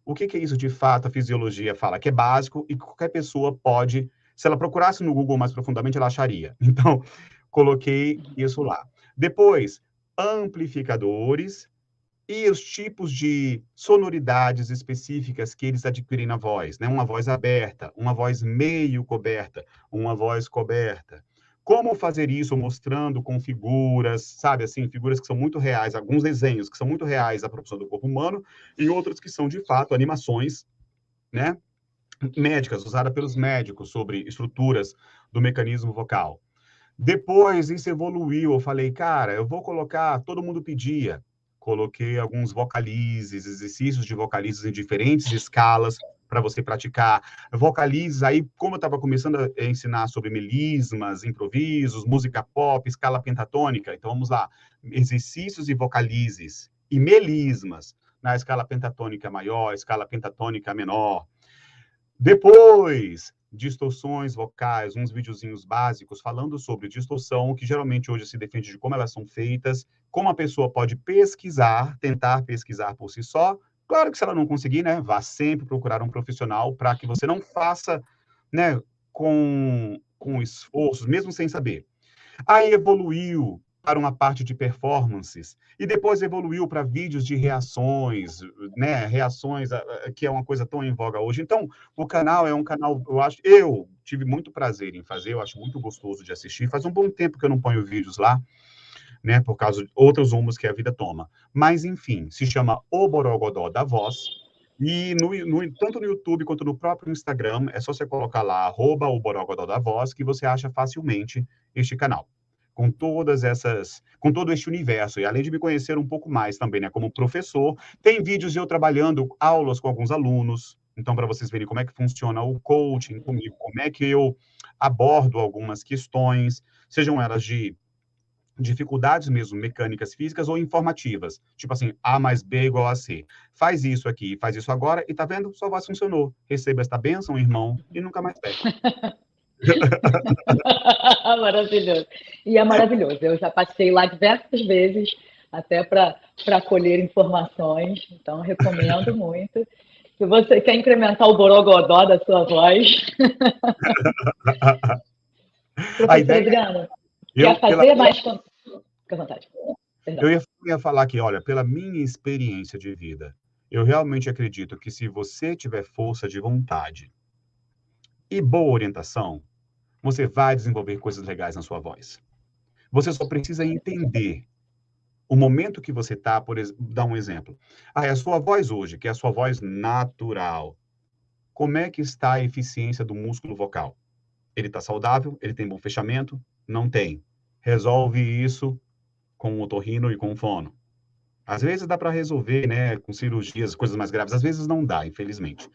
[SPEAKER 2] O que é isso de fato? A fisiologia fala que é básico e qualquer pessoa pode Se ela procurasse no Google mais profundamente, ela acharia. Então, coloquei isso lá. Depois, amplificadores e os tipos de sonoridades específicas que eles adquirem na voz, né? Uma voz aberta, uma voz meio coberta, uma voz coberta. Como fazer isso mostrando com figuras, sabe, assim, figuras que são muito reais, alguns desenhos que são muito reais à produção do corpo humano, e outros que são, de fato, animações, né, médicas, usadas pelos médicos sobre estruturas do mecanismo vocal. Depois, isso evoluiu, eu falei, cara, eu vou colocar, todo mundo pedia, coloquei alguns vocalizes, exercícios de vocalizes em diferentes escalas para você praticar. Vocalizes, aí, como eu estava começando a ensinar sobre melismas, improvisos, música pop, escala pentatônica, então vamos lá, exercícios e vocalizes e melismas na escala pentatônica maior, escala pentatônica menor. Depois, distorções vocais, uns videozinhos básicos falando sobre distorção, que geralmente hoje se defende de como elas são feitas, como a pessoa pode pesquisar, tentar pesquisar por si só. Claro que se ela não conseguir, né, vá sempre procurar um profissional para que você não faça, né, com esforços, mesmo sem saber. Aí evoluiu para uma parte de performances, e depois evoluiu para vídeos de reações, né, reações, que é uma coisa tão em voga hoje. Então, o canal é um canal, eu tive muito prazer em fazer, eu acho muito gostoso de assistir, faz um bom tempo que eu não ponho vídeos lá, né, por causa de outros rumos que a vida toma. Mas, enfim, se chama O Borogodó da Voz, e tanto no YouTube quanto no próprio Instagram, é só você colocar lá, @o Borogodó da Voz, que você acha facilmente este canal. Com todo este universo, e além de me conhecer um pouco mais também, né, como professor, tem vídeos de eu trabalhando aulas com alguns alunos, então para vocês verem como é que funciona o coaching comigo, como é que eu abordo algumas questões, sejam elas de dificuldades mesmo, mecânicas físicas ou informativas, tipo assim, A mais B igual a C. Faz isso aqui, faz isso agora, e tá vendo? Sua voz funcionou. Receba esta bênção, irmão, e nunca mais pegue.
[SPEAKER 1] Maravilhoso. E é maravilhoso. Eu já passei lá diversas vezes, até para colher informações, então recomendo muito. Se você quer incrementar o borogodó da sua voz, professor Adriano, quer fazer mais... Fica à vontade.
[SPEAKER 2] Eu ia falar aqui, olha, pela minha experiência de vida, eu realmente acredito que se você tiver força de vontade e boa orientação, você vai desenvolver coisas legais na sua voz. Você só precisa entender o momento que você está, por dar um exemplo. É a sua voz hoje, que é a sua voz natural. Como é que está a eficiência do músculo vocal? Ele está saudável? Ele tem bom fechamento? Não tem. Resolve isso com o otorrino e com o fono. Às vezes dá para resolver, né, com cirurgias, coisas mais graves. Às vezes não dá, infelizmente.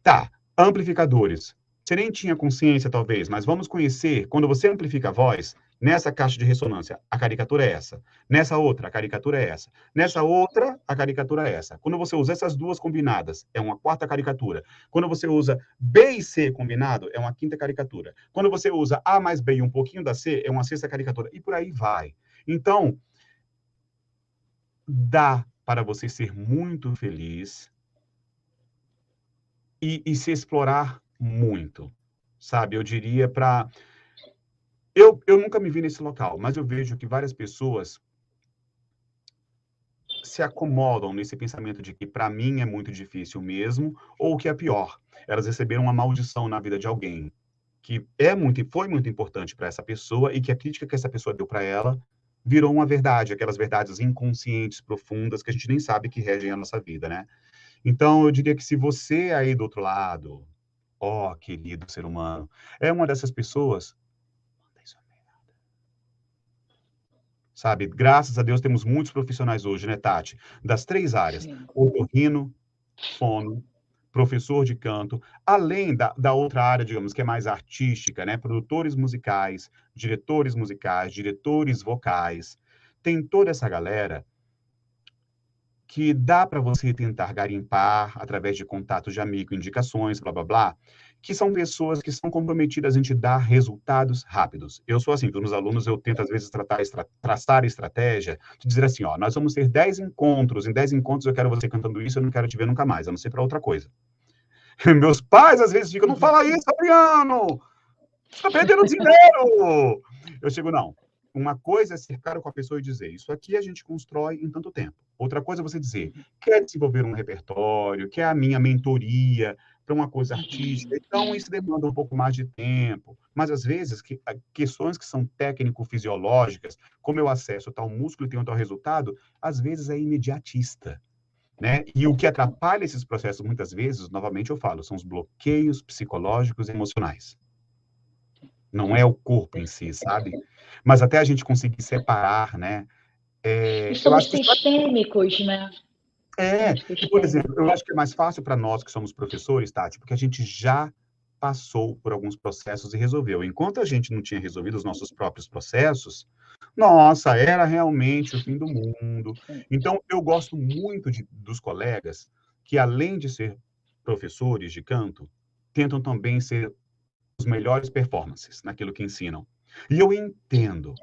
[SPEAKER 2] Tá, amplificadores. Você nem tinha consciência, talvez, mas vamos conhecer, quando você amplifica a voz, nessa caixa de ressonância, a caricatura é essa. Nessa outra, a caricatura é essa. Nessa outra, a caricatura é essa. Quando você usa essas duas combinadas, é uma quarta caricatura. Quando você usa B e C combinado, é uma quinta caricatura. Quando você usa A mais B e um pouquinho da C, é uma sexta caricatura. E por aí vai. Então, dá para você ser muito feliz e se explorar muito, sabe? Eu diria para... Eu nunca me vi nesse local, mas eu vejo que várias pessoas se acomodam nesse pensamento de que para mim é muito difícil mesmo, ou o que é pior, elas receberam uma maldição na vida de alguém que foi muito importante para essa pessoa e que a crítica que essa pessoa deu para ela virou uma verdade, aquelas verdades inconscientes, profundas, que a gente nem sabe que regem a nossa vida, né? Então, eu diria que se você aí do outro lado, querido ser humano, é uma dessas pessoas, manda isso a merda. Sabe, graças a Deus temos muitos profissionais hoje, né, Tati? Das 3 áreas, otorrino, fono, professor de canto, além da outra área, digamos, que é mais artística, né? Produtores musicais, diretores vocais. Tem toda essa galera que dá para você tentar garimpar através de contatos de amigo, indicações, blá, blá, blá, que são pessoas que são comprometidas em te dar resultados rápidos. Eu sou assim, com os alunos eu tento, às vezes, traçar estratégia, de dizer assim, nós vamos ter 10 encontros, em 10 encontros eu quero você cantando isso, eu não quero te ver nunca mais, a não ser para outra coisa. Meus pais, às vezes, ficam, não fala isso, Adriano! está perdendo dinheiro! Eu chego, não. Uma coisa é ser claro com a pessoa e dizer, isso aqui a gente constrói em tanto tempo. Outra coisa é você dizer, quer desenvolver um repertório, quer a minha mentoria para uma coisa artística. Então, isso demanda um pouco mais de tempo. Mas, às vezes, questões que são técnico-fisiológicas, como eu acesso tal músculo e tenho tal resultado, às vezes é imediatista. Né? E o que atrapalha esses processos, muitas vezes, novamente eu falo, são os bloqueios psicológicos e emocionais. Não é o corpo em si, sabe? Mas até a gente conseguir separar, né?
[SPEAKER 1] E são sistêmicos, né?
[SPEAKER 2] Por exemplo, eu acho que é mais fácil para nós que somos professores, Tati, porque a gente já passou por alguns processos e resolveu. Enquanto a gente não tinha resolvido os nossos próprios processos, nossa, era realmente o fim do mundo. Então, eu gosto muito dos colegas que, além de ser professores de canto, tentam também ser os melhores performances naquilo que ensinam. E eu entendo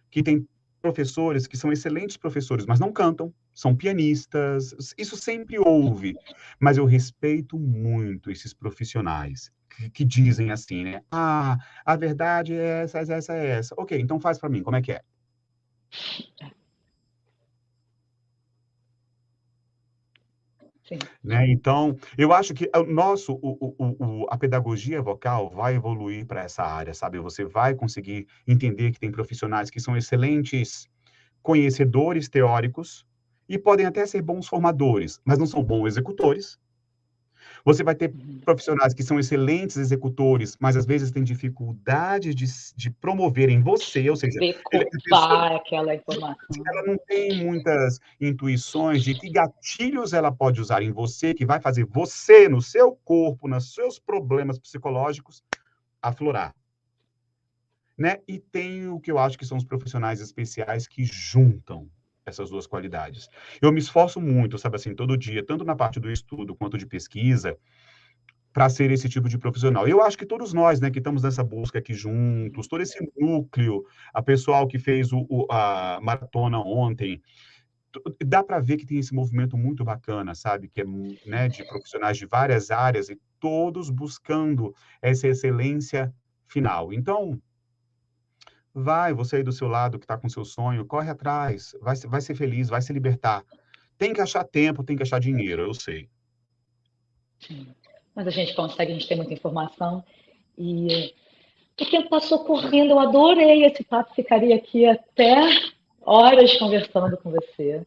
[SPEAKER 2] que tem professores que são excelentes professores, mas não cantam, são pianistas, isso sempre houve. Mas eu respeito muito esses profissionais que dizem assim, né? Ah, a verdade é essa. Ok, então faz para mim, como é que é?
[SPEAKER 1] Sim.
[SPEAKER 2] Né? Então, eu acho que a pedagogia vocal vai evoluir para essa área, sabe? Você vai conseguir entender que tem profissionais que são excelentes conhecedores teóricos e podem até ser bons formadores, mas não são bons executores. Você vai ter profissionais que são excelentes executores, mas às vezes têm dificuldade de promover em você, ou seja,
[SPEAKER 1] decupar aquela informação.
[SPEAKER 2] Ela não tem muitas intuições de que gatilhos ela pode usar em você, que vai fazer você, no seu corpo, nos seus problemas psicológicos, aflorar. Né? E tem o que eu acho que são os profissionais especiais que juntam essas duas qualidades. Eu me esforço muito, sabe assim, todo dia, tanto na parte do estudo quanto de pesquisa, para ser esse tipo de profissional. Eu acho que todos nós, né, que estamos nessa busca aqui juntos, todo esse núcleo, a pessoal que fez a maratona ontem, dá para ver que tem esse movimento muito bacana, sabe, que é, né, de profissionais de várias áreas e todos buscando essa excelência final. Então, você aí do seu lado que está com seu sonho, corre atrás, vai ser feliz, vai se libertar. Tem que achar tempo, tem que achar dinheiro, eu sei.
[SPEAKER 1] Sim. Mas a gente tem muita informação e o tempo passou correndo, eu adorei esse papo, ficaria aqui até horas conversando com você.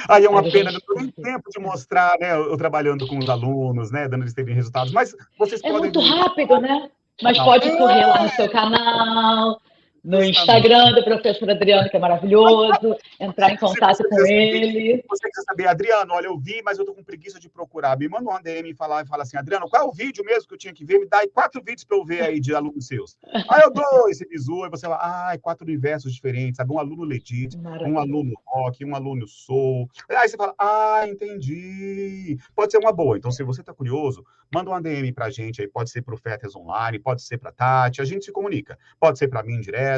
[SPEAKER 2] Aí é uma pena, não tem tempo de mostrar, né, eu trabalhando com os alunos, né, dando eles terem resultados, mas vocês podem...
[SPEAKER 1] muito rápido, né? Mas pode correr lá no seu canal, no Instagram do professor Adriano, que é maravilhoso, entrar em contato com ele.
[SPEAKER 2] Você quer saber, Adriano, olha, eu vi, mas eu tô com preguiça de procurar. Me manda um DM e fala assim, Adriano, qual é o vídeo mesmo que eu tinha que ver? Me dá aí 4 vídeos para eu ver aí de alunos seus. Aí eu dou esse bizu, e você fala, 4 universos diferentes, sabe? Um aluno legit, um aluno rock, um aluno soul. Aí você fala, entendi. Pode ser uma boa. Então, se você tá curioso, manda um DM pra gente aí, pode ser pro Fetas Online, pode ser pra Tati, a gente se comunica. Pode ser pra mim direto,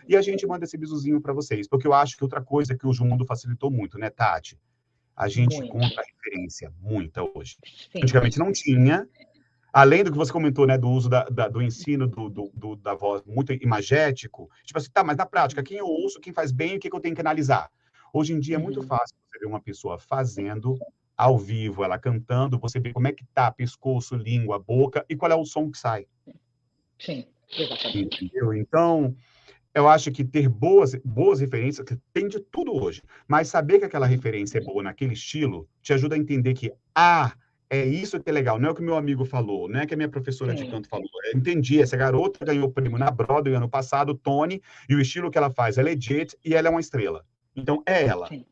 [SPEAKER 2] e a gente manda esse bizuzinho para vocês, porque eu acho que outra coisa que o mundo facilitou muito, né, Tati? A gente encontra referência muita hoje. Sim. Antigamente não tinha, além do que você comentou, né, do uso do ensino da voz muito imagético, tipo assim, mas na prática, quem eu ouço, quem faz bem, o que eu tenho que analisar? Hoje em dia é muito fácil você ver uma pessoa fazendo ao vivo, ela cantando, você vê como é que tá pescoço, língua, boca, e qual é o som que sai.
[SPEAKER 1] Sim, exatamente.
[SPEAKER 2] Entendeu? Então, eu acho que ter boas referências, tem de tudo hoje, mas saber que aquela referência é boa naquele estilo, te ajuda a entender que, é isso que é legal, não é o que meu amigo falou, não é o que a minha professora de canto falou. Eu entendi, essa garota ganhou o prêmio na Broadway ano passado, Tony, e o estilo que ela faz é legit, e ela é uma estrela. Então, é ela. Sim.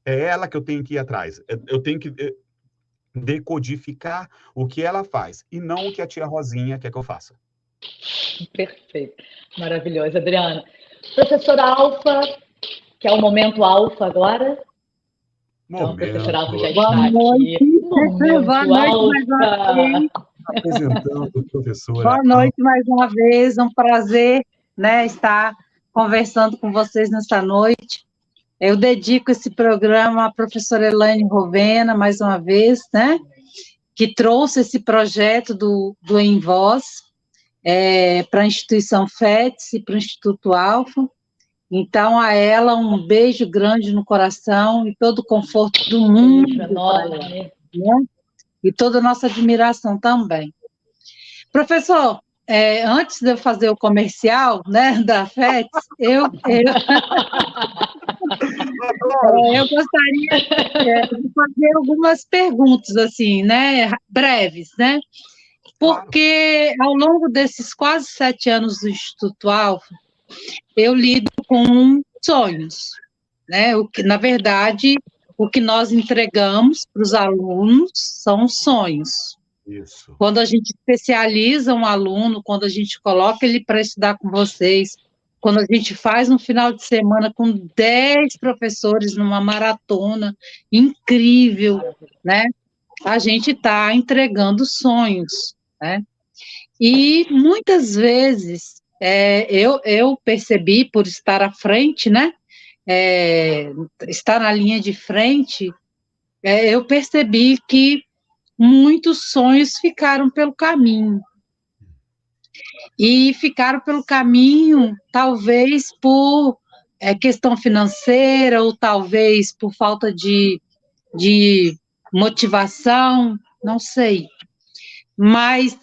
[SPEAKER 2] É ela que eu tenho que ir atrás. Eu tenho que decodificar o que ela faz, e não o que a tia Rosinha quer que eu faça.
[SPEAKER 1] Perfeito. Maravilhoso, Adriana. Professora Alfa, que é o momento Alfa agora. Então, a professora Alfa já está aqui. Momento
[SPEAKER 5] Boa noite mais uma vez.
[SPEAKER 2] Apresentando, professora.
[SPEAKER 5] Boa noite mais uma vez. Um prazer, né, estar conversando com vocês nessa noite. Eu dedico esse programa à professora Elaine Rovena, mais uma vez, né, que trouxe esse projeto do Em Voz. para a instituição FETS e para o Instituto Alfa. Então, a ela, um beijo grande no coração e todo o conforto do mundo,
[SPEAKER 1] Enorme.
[SPEAKER 5] né? E toda a nossa admiração também. Professor, antes de eu fazer o comercial, né, da FETS, eu gostaria de fazer algumas perguntas, assim, né, breves, né? Porque ao longo desses quase 7 anos do Instituto Alfa, eu lido com sonhos, né? Na verdade, o que nós entregamos para os alunos são sonhos.
[SPEAKER 2] Isso.
[SPEAKER 5] Quando a gente especializa um aluno, quando a gente coloca ele para estudar com vocês, quando a gente faz um final de semana com 10 professores numa maratona incrível, né? A gente está entregando sonhos, né? E muitas vezes eu percebi, por estar à frente, né? Estar na linha de frente, eu percebi que muitos sonhos ficaram pelo caminho. E ficaram pelo caminho, talvez por questão financeira, ou talvez por falta de motivação, não sei. Mas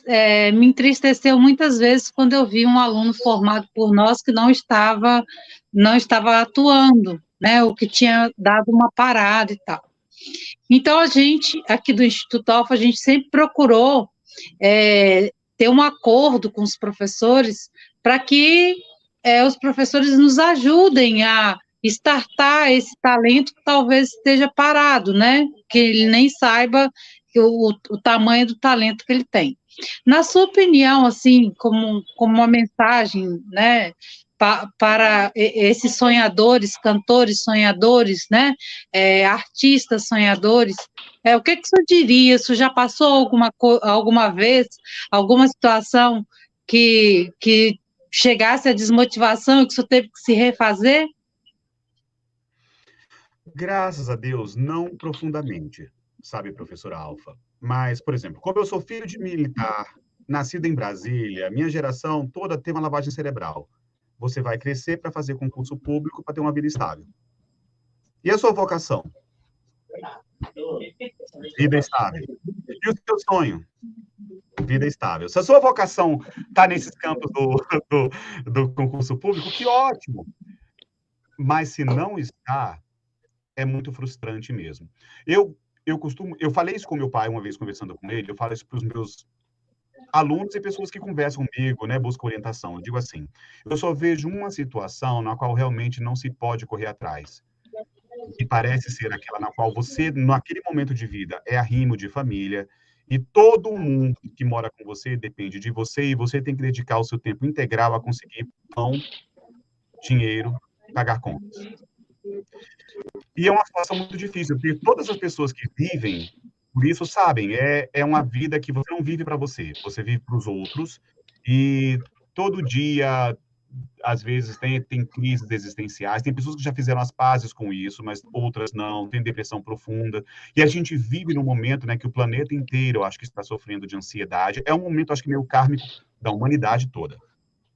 [SPEAKER 5] me entristeceu muitas vezes quando eu vi um aluno formado por nós que não estava atuando, né, o que tinha dado uma parada e tal. Então, a gente, aqui do Instituto Alfa, a gente sempre procurou ter um acordo com os professores para que os professores nos ajudem a startar esse talento que talvez esteja parado, né? Que ele nem saiba o tamanho do talento que ele tem. Na sua opinião, assim, como uma mensagem, né, para esses sonhadores, cantores sonhadores, né, artistas sonhadores, o que o senhor diria? O senhor já passou alguma vez, alguma situação que chegasse à desmotivação e que o senhor teve que se refazer?
[SPEAKER 2] Graças a Deus, não profundamente, sabe, professora Alfa. Mas, por exemplo, como eu sou filho de militar, nascido em Brasília, minha geração toda tem uma lavagem cerebral. Você vai crescer para fazer concurso público para ter uma vida estável. E a sua vocação? Vida estável. E o seu sonho? Vida estável. Se a sua vocação está nesses campos do concurso público, que ótimo! Mas se não está, é muito frustrante mesmo. Eu falei isso com meu pai uma vez conversando com ele, eu falo isso para os meus alunos e pessoas que conversam comigo, né, buscam orientação. Eu digo assim, eu só vejo uma situação na qual realmente não se pode correr atrás. E parece ser aquela na qual você, naquele momento de vida, é arrimo de família, e todo mundo que mora com você depende de você, e você tem que dedicar o seu tempo integral a conseguir pão, dinheiro, pagar contas. E é uma situação muito difícil, porque todas as pessoas que vivem por isso sabem, é uma vida que você não vive para você, você vive para os outros, e todo dia, às vezes, tem crises existenciais, tem pessoas que já fizeram as pazes com isso, mas outras não, tem depressão profunda, e a gente vive num momento, né, que o planeta inteiro, eu acho que está sofrendo de ansiedade, é um momento, acho que meio kármico da humanidade toda.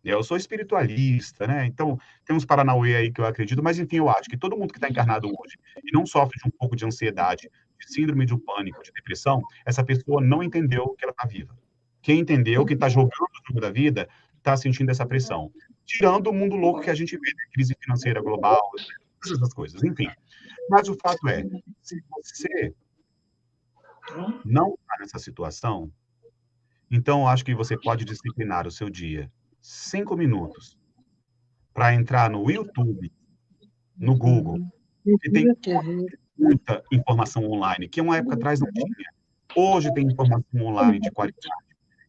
[SPEAKER 2] Eu sou espiritualista, né? Então, tem uns paranauê aí que eu acredito, mas, enfim, eu acho que todo mundo que está encarnado hoje e não sofre de um pouco de ansiedade, de síndrome de pânico, de depressão, essa pessoa não entendeu que ela está viva. Quem entendeu, quem está jogando o jogo da vida, está sentindo essa pressão. Tirando o mundo louco que a gente vê, né? Crise financeira global, todas essas coisas, enfim. Mas o fato é, se você não está nessa situação, então eu acho que você pode disciplinar o seu dia 5 minutos para entrar no YouTube, no Google, que tem muita informação online, que uma época atrás não tinha. Hoje tem informação online de qualidade.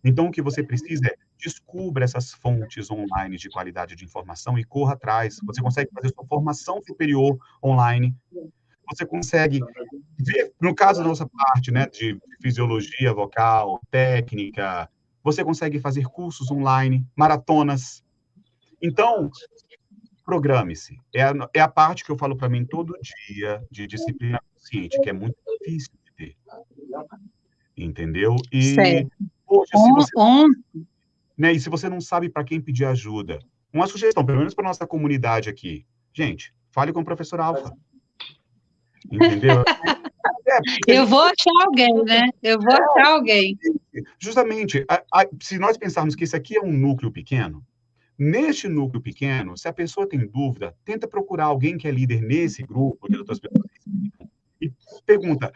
[SPEAKER 2] Então, o que você precisa é descubra essas fontes online de qualidade de informação e corra atrás. Você consegue fazer sua formação superior online. Você consegue ver, no caso da nossa parte, né, de fisiologia vocal, técnica, você consegue fazer cursos online, maratonas. Então, programe-se. É a parte que eu falo para mim todo dia de disciplina consciente, que é muito difícil de ter. Entendeu? E
[SPEAKER 5] certo.
[SPEAKER 2] hoje, se você... né? E se você não sabe para quem pedir ajuda, uma sugestão, pelo menos para nossa comunidade aqui, gente, fale com o professor Alfa, entendeu?
[SPEAKER 5] Eu vou achar alguém, né? Eu vou achar alguém.
[SPEAKER 2] Justamente, se nós pensarmos que isso aqui é um núcleo pequeno, neste núcleo pequeno, se a pessoa tem dúvida, tenta procurar alguém que é líder nesse grupo, que as outras pessoas e pergunta,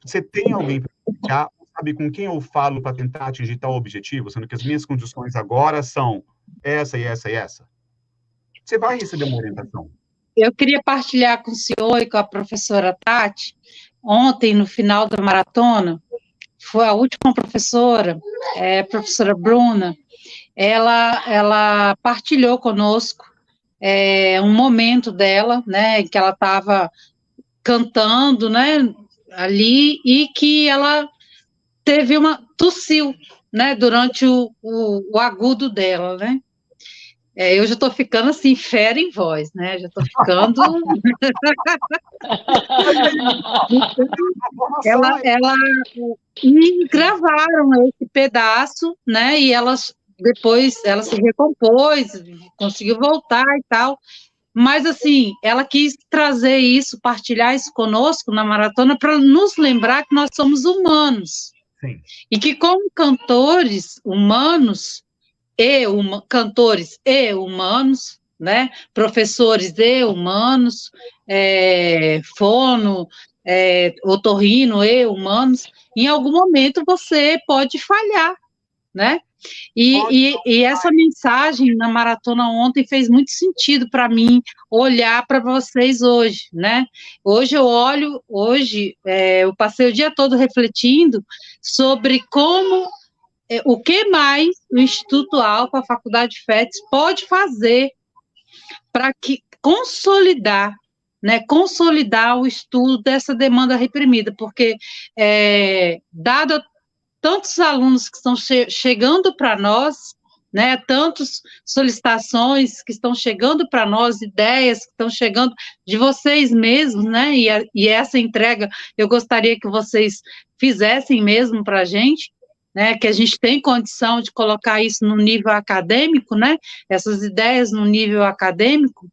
[SPEAKER 2] você tem alguém para explicar? Sabe com quem eu falo para tentar atingir tal objetivo, sendo que as minhas condições agora são essa e essa e essa? Você vai receber uma orientação.
[SPEAKER 5] Eu queria partilhar com o senhor e com a professora Tati, ontem, no final da maratona, foi a última professora, a professora Bruna, ela partilhou conosco um momento dela, né, que ela estava cantando, né, ali, e que ela tossiu, né, durante o agudo dela, né. Eu já estou ficando assim, fera em voz, né? Já estou ficando. E gravaram esse pedaço, né? E depois ela se recompôs, conseguiu voltar e tal. Mas assim, ela quis trazer isso, partilhar isso conosco na maratona para nos lembrar que nós somos humanos.
[SPEAKER 2] Sim.
[SPEAKER 5] E que como cantores humanos cantores e humanos, né? Professores e humanos, fono, otorrino e humanos, em algum momento você pode falhar, né? E essa mensagem na maratona ontem fez muito sentido para mim olhar para vocês hoje, né? Hoje eu passei o dia todo refletindo sobre como o que mais o Instituto Alfa, a Faculdade FETS, pode fazer para consolidar, né, consolidar o estudo dessa demanda reprimida, porque, dado tantos alunos que estão chegando para nós, né, tantas solicitações que estão chegando para nós, ideias que estão chegando de vocês mesmos, né, e essa entrega eu gostaria que vocês fizessem mesmo para a gente, né, que a gente tem condição de colocar isso no nível acadêmico, né, essas ideias no nível acadêmico,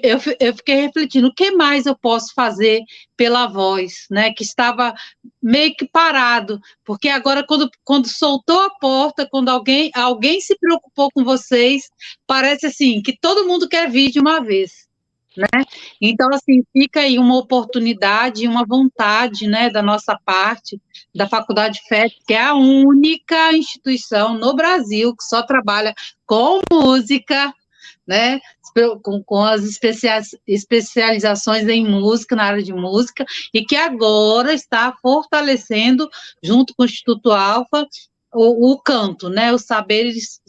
[SPEAKER 5] eu fiquei refletindo, o que mais eu posso fazer pela voz, né, que estava meio que parado, porque agora quando soltou a porta, quando alguém se preocupou com vocês, parece assim, que todo mundo quer vir de uma vez, né? Então, assim, fica aí uma oportunidade, uma vontade, né, da nossa parte, da Faculdade FET, que é a única instituição no Brasil que só trabalha com música, né, com as especializações em música, na área de música, e que agora está fortalecendo, junto com o Instituto Alfa, o canto, né, os saberes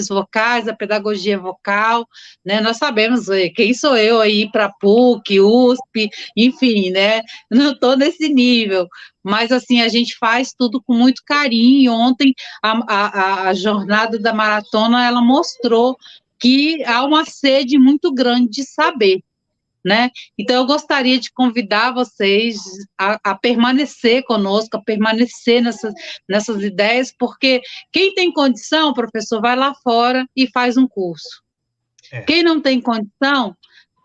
[SPEAKER 5] vocais, a pedagogia vocal, né, nós sabemos quem sou eu aí para PUC, USP, enfim, né, não estou nesse nível, mas assim, a gente faz tudo com muito carinho, e ontem a jornada da maratona, ela mostrou que há uma sede muito grande de saber, né? Então, eu gostaria de convidar vocês a permanecer conosco, a permanecer nessas ideias, porque quem tem condição, professor, vai lá fora e faz um curso. Quem não tem condição,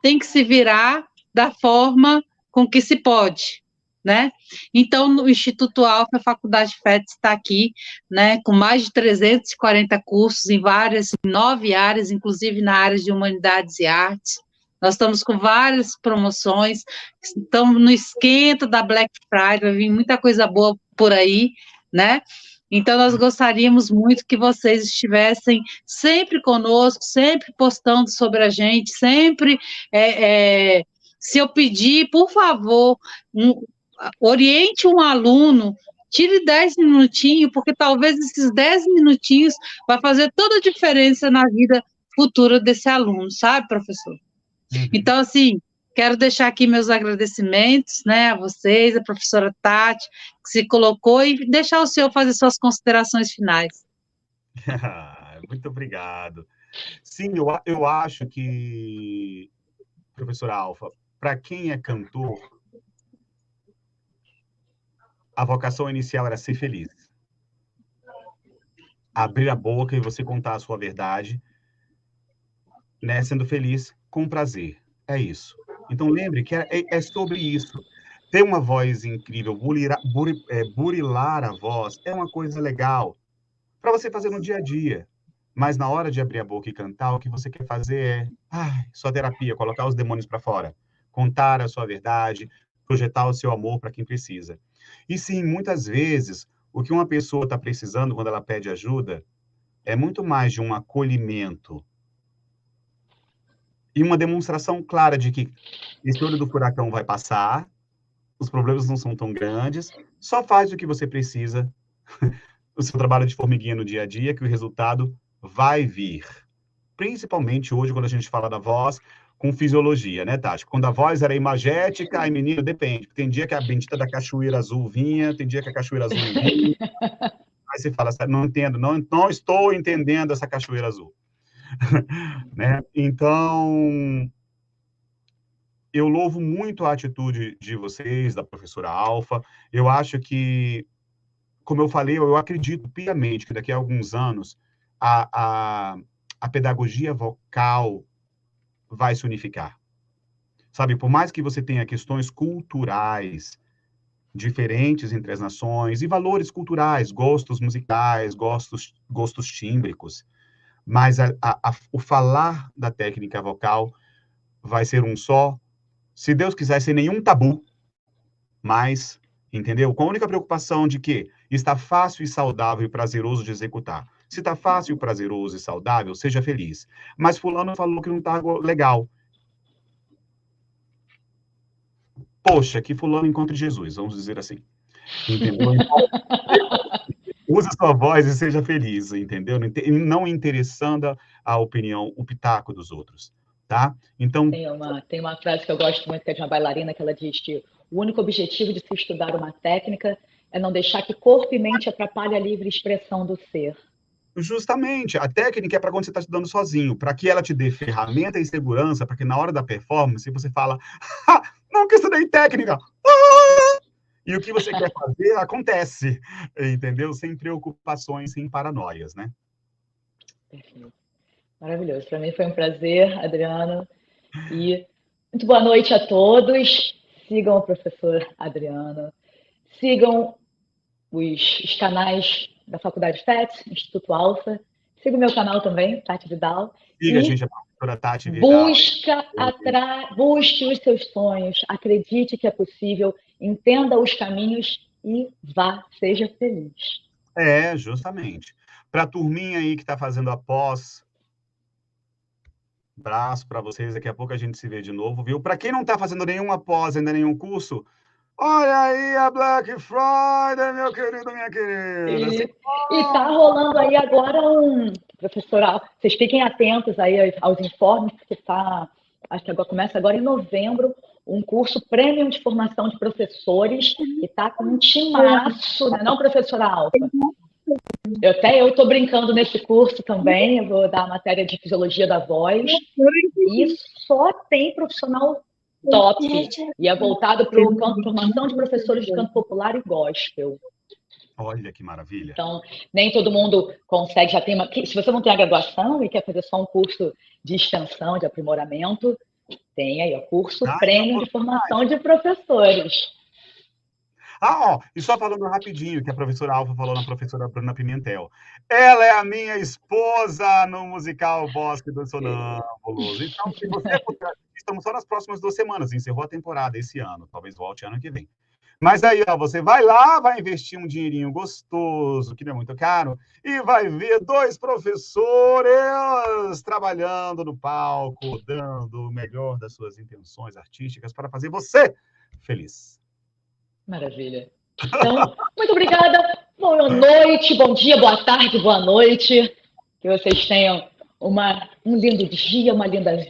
[SPEAKER 5] tem que se virar da forma com que se pode, né? Então, no Instituto Alfa, a Faculdade FETS está aqui, né, com mais de 340 cursos em 9 áreas, inclusive na área de Humanidades e Artes. Nós estamos com várias promoções, estamos no esquenta da Black Friday, vai vir muita coisa boa por aí, né? Então, nós gostaríamos muito que vocês estivessem sempre conosco, sempre postando sobre a gente, sempre, se eu pedir, por favor, oriente um aluno, tire 10 minutinhos, porque talvez esses 10 minutinhos vai fazer toda a diferença na vida futura desse aluno, sabe, professor? Uhum. Então, assim, quero deixar aqui meus agradecimentos, né, a vocês, a professora Tati, que se colocou, e deixar o senhor fazer suas considerações finais.
[SPEAKER 2] Muito obrigado. Sim, eu acho que, professora Alfa, para quem é cantor, a vocação inicial era ser feliz. abrir a boca e você contar a sua verdade, né, sendo feliz com prazer. É isso. Então lembre que é sobre isso. Ter uma voz incrível, burilar a voz é uma coisa legal para você fazer no dia a dia. Mas na hora de abrir a boca e cantar, o que você quer fazer sua terapia, colocar os demônios para fora, contar a sua verdade, projetar o seu amor para quem precisa. E sim, muitas vezes, o que uma pessoa está precisando quando ela pede ajuda é muito mais de um acolhimento e uma demonstração clara de que esse olho do furacão vai passar, os problemas não são tão grandes, só faz o que você precisa, o seu trabalho de formiguinha no dia a dia, que o resultado vai vir. Principalmente hoje, quando a gente fala da voz com fisiologia, né, Tati? Quando a voz era imagética, aí, menino, depende. Tem dia que a bendita da cachoeira azul vinha, tem dia que a cachoeira azul não vinha. Aí você fala, não entendo, não estou entendendo essa cachoeira azul. Né? Então, eu louvo muito a atitude de vocês, da professora Alfa. Eu acho que, como eu falei, eu acredito piamente que daqui a alguns anos a pedagogia vocal vai se unificar. Sabe, por mais que você tenha questões culturais diferentes entre as nações e valores culturais, gostos musicais, gostos tímbricos, mas o falar da técnica vocal vai ser um só, se Deus quiser, sem nenhum tabu, mas, entendeu? Com a única preocupação de que está fácil e saudável e prazeroso de executar. Se está fácil, prazeroso e saudável, seja feliz. Mas fulano falou que não está legal. Poxa, que fulano encontre Jesus, vamos dizer assim. Entendeu? Então, use a sua voz e seja feliz, entendeu? Não interessando a opinião, o pitaco dos outros, tá? Então...
[SPEAKER 1] Tem uma frase que eu gosto muito, que é de uma bailarina, que ela diz que o único objetivo de se estudar uma técnica é não deixar que corpo e mente atrapalhem a livre expressão do ser.
[SPEAKER 2] Justamente, a técnica é para quando você está estudando sozinho, para que ela te dê ferramenta e segurança, para que na hora da performance você fala, não que eu estudei técnica, e o que você quer fazer acontece, entendeu? Sem preocupações, sem paranoias, né?
[SPEAKER 1] Perfeito. Maravilhoso. Para mim foi um prazer, Adriano. E muito boa noite a todos. Sigam o professor Adriano. Sigam os canais da Faculdade FET, Instituto Alfa. Siga o meu canal também, Tati Vidal.
[SPEAKER 2] Siga a gente, a professora Tati Vidal.
[SPEAKER 1] Busque os seus sonhos, acredite que é possível, entenda os caminhos e vá, seja feliz.
[SPEAKER 2] Justamente. Para a turminha aí que está fazendo a pós, abraço para vocês, daqui a pouco a gente se vê de novo, viu? Para quem não está fazendo nenhuma pós, ainda nenhum curso, olha aí a Black Friday, meu querido, minha querida.
[SPEAKER 1] E tá rolando aí agora professora, vocês fiquem atentos aí aos informes, porque acho que agora começa agora em novembro, um curso premium de formação de professores, que está com um timaço, né, não, professora Alfa? Eu estou brincando nesse curso também, eu vou dar a matéria de fisiologia da voz, e só tem profissional top, e é voltado para o campo de formação de professores de canto popular e gospel.
[SPEAKER 2] Olha que maravilha.
[SPEAKER 1] Então, nem todo mundo consegue, já tem se você não tem a graduação e quer fazer só um curso de extensão, de aprimoramento, tem aí o curso premium de formação de professores.
[SPEAKER 2] E só falando rapidinho, que a professora Alfa falou na professora Bruna Pimentel. Ela é a minha esposa no musical Bosque dos Sonâmbulos. Então, se você puder, estamos só nas próximas 2 semanas, encerrou a temporada esse ano, talvez volte ano que vem. Mas aí, você vai lá, vai investir um dinheirinho gostoso, que não é muito caro, e vai ver 2 professores trabalhando no palco, dando o melhor das suas intenções artísticas para fazer você feliz.
[SPEAKER 1] Maravilha. Então, muito obrigada. Boa noite, bom dia, boa tarde, boa noite. Que vocês tenham um lindo dia, uma linda vida.